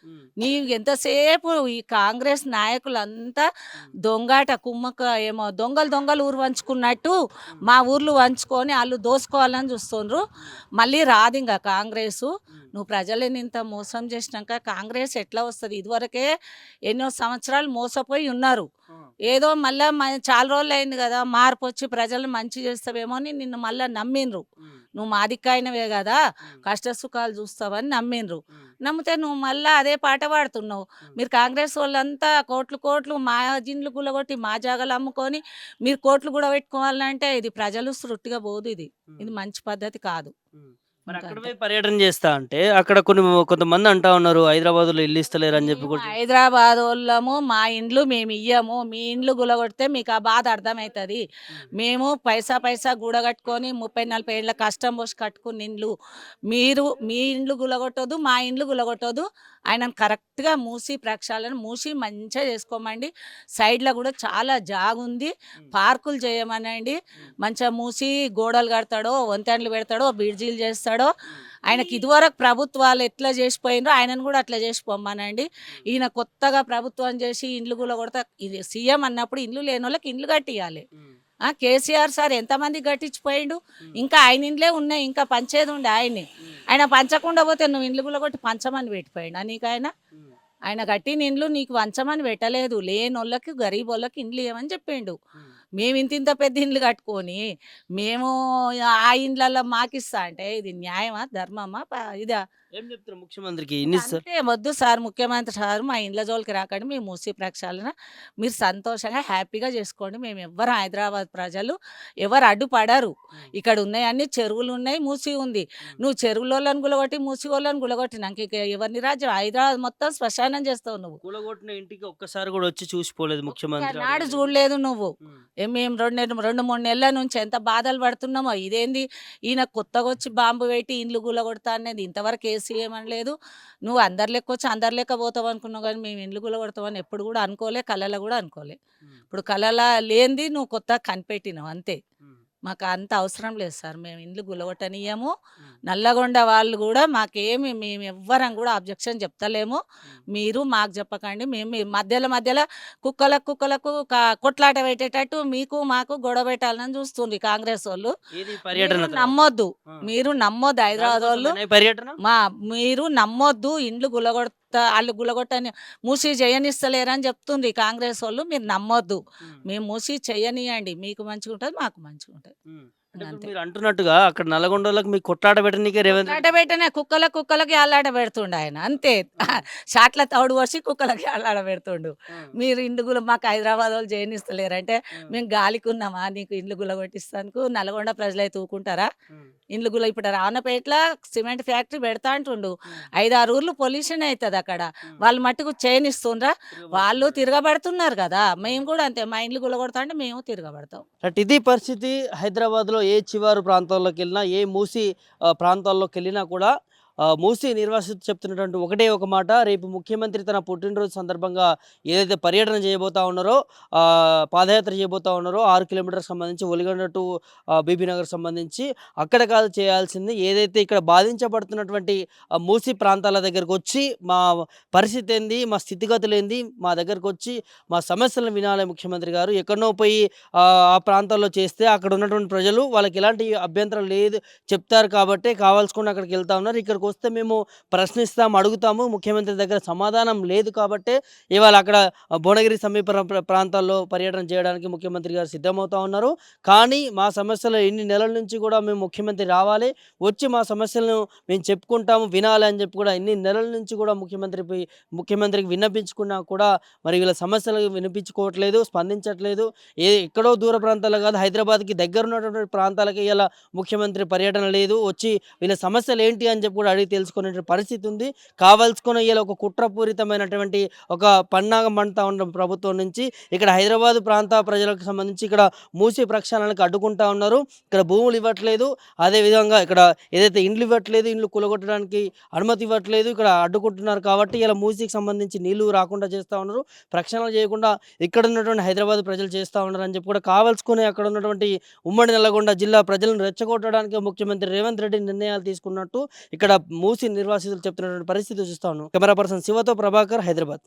నీవు ఎంతసేపు ఈ కాంగ్రెస్ నాయకులంతా దొంగాట కుమ్మక ఏమో దొంగలు ఊరు వంచుకున్నట్టు మా ఊర్లు వంచుకొని వాళ్ళు దోసుకోవాలని చూస్తుండ్రు. మళ్ళీ రాదు ఇంకా కాంగ్రెస్. నువ్వు ప్రజలని ఇంత మోసం చేసినాక కాంగ్రెస్ ఎట్లా వస్తుంది? ఇదివరకే ఎన్నో సంవత్సరాలు మోసపోయి ఉన్నారు. ఏదో మళ్ళీ చాలా రోజులు అయింది కదా, మార్పు వచ్చి ప్రజలు మంచి చేస్తావేమో అని నిన్ను మళ్ళీ నమ్మిండ్రు. నువ్వు మాదిక్కాయినవే కదా, కష్ట సుఖాలు చూస్తావని నమ్మిండ్రు. నమ్మితే నువ్వు మళ్ళీ అదే పాట పాడుతున్నావు. మీరు కాంగ్రెస్ వాళ్ళంతా కోట్లు మా జిన్లు గులగొట్టి మా జాగాలు అమ్ముకొని మీరు కోట్లు కూడా పెట్టుకోవాలంటే ఇది ప్రజలు సృష్టిగా పోదు. ఇది మంచి పద్ధతి కాదు. మరి అక్కడ పోయి పర్యటన చేస్తా అంటే అక్కడ కొంతమంది అంటా ఉన్నారు హైదరాబాద్లో ఇల్లు ఇస్తలేరు అని చెప్పి. హైదరాబాద్ వాళ్ళము మా ఇండ్లు మేము ఇయ్యము, మీ ఇండ్లు గులగొడితే మీకు ఆ బాధ అర్థమవుతుంది. మేము పైసా గూడగట్టుకొని 30-40 ఏళ్ళ కష్టం పోసి కట్టుకుని ఇండ్లు, మీరు మీ ఇండ్లు గులగొట్టదు, మా ఇండ్లు గులగొట్టదు. ఆయనను కరెక్ట్గా మూసి ప్రక్షాళన మూసి మంచిగా చేసుకోమండి. సైడ్లో కూడా చాలా జాగుంది, పార్కులు చేయమనండి. మంచిగా మూసి గోడలు కడతాడో, వంతెనలు పెడతాడో, బ్రిడ్జీలు చేస్తాడో. ఆయనకి ఇదివరకు ప్రభుత్వాలు ఎట్లా చేసిపోయినరో ఆయనను కూడా అట్లా చేసిపోమ్మనండి. ఈయన కొత్తగా ప్రభుత్వం చేసి ఇండ్లు కూడా కొడతా, ఇది సీఎం అన్నప్పుడు ఇండ్లు లేని వాళ్ళకి ఇండ్లు కట్టియాలి. కేసీఆర్ సార్ ఎంతమంది కట్టించిపోయిండు? ఇంకా ఆయన ఇండ్లే ఉన్నాయి, ఇంకా పంచేది ఉండే ఆయన్ని. ఆయన పంచకుండా పోతే నువ్వు ఇండ్లు కూడా కొట్టి పంచమని పెట్టిపోయిండు నీకు ఆయన కట్టిన ఇండ్లు నీకు వంచమని పెట్టలేదు. లేనోళ్ళకి గరీబ్ వాళ్ళకి ఇండ్లు ఇవ్వమని చెప్పిండు. మేము ఇంత పెద్ద ఇండ్లు కట్టుకొని మేము ఆ ఇండ్లలో మాకిస్తా అంటే ఇది న్యాయమా, ధర్మమా, ఇదా? ఏం చెప్తారు ముఖ్యమంత్రికి? అంటే వద్దు సార్, ముఖ్యమంత్రి సార్ మా ఇండ్ల జోలికి రాకండి, మీ మూసి ప్రక్షాళన మీరు సంతోషంగా హ్యాపీగా చేసుకోండి. మేము ఎవ్వరు హైదరాబాద్ ప్రజలు ఎవరు అడ్డుపడరు. ఇక్కడ ఉన్నాయన్నీ చెరువులు ఉన్నాయి, మూసి ఉంది. నువ్వు చెరువులోళ్ళని గులగొట్టి మూసి వాళ్ళని గులగొట్టినాక ఇక ఎవరిని రాజ్యం? హైదరాబాద్ మొత్తం శ్మశానం చేస్తావు నువ్వు. కూలగొట్టిన ఇంటికి ఒక్కసారి కూడా వచ్చి చూసిపోలేదు ముఖ్యమంత్రి. నాడు చూడలేదు నువ్వు. మేము 2-3 నెలల నుంచి ఎంత బాధలు పడుతున్నామో. ఇదేంది ఈయన కొత్తగా వచ్చి బాంబు పెట్టి ఇండ్లు గులగొడతా అనేది ఇంతవరకు సీఎం అనలేదు. నువ్వు అందరి లెక్క వచ్చి అందరి లెక్క పోతావు అనుకున్నావు, కానీ మేము ఇండ్లు గులగొడతామని ఎప్పుడు కూడా అనుకోలే, కళలో కూడా అనుకోలే. ఇప్పుడు కళలా లేనిది నువ్వు కొత్తగా కనిపెట్టినావు అంతే. మాకు అంత అవసరం లేదు సార్. మేము ఇండ్లు గులగొట్టనియము. నల్లగొండ వాళ్ళు కూడా మాకేమి మేము ఎవ్వరం కూడా అబ్జెక్షన్ చెప్తలేము. మీరు మాకు చెప్పకండి. మేము మీ మధ్యలో కుక్కలకు కొట్లాట పెట్టేటట్టు మీకు మాకు గొడవ పెట్టాలని చూస్తుంది కాంగ్రెస్ వాళ్ళు. ఏది పర్యటన మీరు నమ్మొద్దు, మీరు నమ్మొద్దు హైదరాబాద్ వాళ్ళు. పర్యటన మీరు నమ్మొద్దు. ఇండ్లు వాళ్ళు గులగొట్టని మూసి చేయనిస్తలేరని చెప్తుంది కాంగ్రెస్ వాళ్ళు. మీరు నమ్మొద్దు. మేము మూసి చేయనియండి. మీకు మంచిగా ఉంటుంది, మాకు మంచిగా ఉంటుంది. అంటే ఇప్పుడు అంతే. మీరు అంటున్నట్టుగా అక్కడ నల్గొండలకు మీకు కొట్లాట పెట్టనీకే రేవంత్ రెడ్డి ఆట పెట్టనే కుక్కలకి అల్లాట పెడుతుండు ఆయన అంతే. షాట్ల తౌడు వచ్చి కుక్కలకి అల్లాట పెడుతుండు. మీరు ఇండ్లు మాకు హైదరాబాద్ వాళ్ళు చేయనిస్తలేరంటే మేము గాలికి ఉన్నామా నీకు ఇండ్లు గుల కొట్టిస్తానికి? నల్గొండ ప్రజలైతే ఊకుంటారా? ఇండ్లు గుల ఇప్పుడు రావణపేటలో సిమెంట్ ఫ్యాక్టరీ పెడతా అంటుండు. 5-6 ఊర్లు పొల్యూషన్ అవుతుంది అక్కడ. వాళ్ళు మట్టుకు చేయనిస్తుండ్రా? వాళ్ళు తిరగబడుతున్నారు కదా. మేము కూడా అంతే, మా ఇండ్లు గుల కొడతా అంటే మేము తిరగబడతాం. అంటే ఇది పరిస్థితి. హైదరాబాద్లో ఏ చివరి ప్రాంతాల్లోకి వెళ్ళినా, ఏ మూసి ప్రాంతాల్లోకి వెళ్ళినా కూడా మూసి నిర్వాసితులు చెప్తున్నటువంటి ఒకటే ఒక మాట, రేపు ముఖ్యమంత్రి తన పుట్టినరోజు సందర్భంగా ఏదైతే పర్యటన చేయబోతా ఉన్నారో, పాదయాత్ర చేయబోతా ఉన్నారో 6 కిలోమీటర్స్ సంబంధించి ఒలిగొండ టు బీబీ నగర్ సంబంధించి అక్కడ కాదు చేయాల్సింది, ఏదైతే ఇక్కడ బాధించబడుతున్నటువంటి మూసి ప్రాంతాల దగ్గరకు వచ్చి మా పరిస్థితి ఏంది, మా స్థితిగతులు ఏంది, మా దగ్గరకు వచ్చి మా సమస్యలను వినాలి ముఖ్యమంత్రి గారు. ఎక్కడనో పోయి ఆ ప్రాంతాల్లో చేస్తే అక్కడ ఉన్నటువంటి ప్రజలు వాళ్ళకి ఎలాంటి అభ్యంతరం లేదు చెప్తారు కాబట్టి కావాల్సుకుని అక్కడికి వెళ్తా ఉన్నారు. ఇక్కడికి వస్తే మేము ప్రశ్నిస్తాం, అడుగుతాము, ముఖ్యమంత్రి దగ్గర సమాధానం లేదు కాబట్టి ఇవాళ అక్కడ భువనగిరి సమీప ప్రాంతాల్లో పర్యటన చేయడానికి ముఖ్యమంత్రి గారు సిద్ధమవుతా ఉన్నారు. కానీ మా సమస్యలు ఇన్ని నెలల నుంచి కూడా మేము ముఖ్యమంత్రి వచ్చి మా సమస్యలను మేము చెప్పుకుంటాము, వినాలి అని చెప్పి కూడా ఇన్ని నెలల నుంచి కూడా ముఖ్యమంత్రికి విన్నపించుకున్నా కూడా మరి వీళ్ళ సమస్యలు వినిపించుకోవట్లేదు, స్పందించట్లేదు. ఎక్కడో దూర ప్రాంతాలు కాదు, హైదరాబాద్కి దగ్గర ఉన్నటువంటి ప్రాంతాలకి ఇలా ముఖ్యమంత్రి పర్యటన లేదు. వచ్చి వీళ్ళ సమస్యలు ఏంటి అని చెప్పి కూడా అడిగి తెలుసుకునే పరిస్థితి ఉంది. కావాల్సుకున్న ఇలా ఒక కుట్రపూరితమైనటువంటి ఒక పన్నాగం పండుతా ఉన్న ప్రభుత్వం నుంచి ఇక్కడ హైదరాబాద్ ప్రాంత ప్రజలకు సంబంధించి ఇక్కడ మూసి ప్రక్షాళనకు అడ్డుకుంటా ఉన్నారు. ఇక్కడ భూములు ఇవ్వట్లేదు, అదేవిధంగా ఇక్కడ ఏదైతే ఇండ్లు ఇవ్వట్లేదు, ఇండ్లు కూలగొట్టడానికి అనుమతి ఇవ్వట్లేదు, ఇక్కడ అడ్డుకుంటున్నారు. కాబట్టి ఇలా మూసికి సంబంధించి నీళ్లు రాకుండా చేస్తూ ఉన్నారు, ప్రక్షాళన చేయకుండా ఇక్కడ ఉన్నటువంటి హైదరాబాద్ ప్రజలు చేస్తూ ఉన్నారు అని చెప్పి కూడా కావాల్సుకుని అక్కడ ఉన్నటువంటి ఉమ్మడి నల్లగొండ జిల్లా ప్రజలను రెచ్చగొట్టడానికి ముఖ్యమంత్రి రేవంత్ రెడ్డి నిర్ణయాలు తీసుకున్నట్టు ఇక్కడ మూసి నిర్వాసితులు చెప్తున్నటువంటి పరిస్థితి చూస్తా ఉన్నాం. కెమెరా పర్సన్ శివతో ప్రభాకర్, హైదరాబాద్.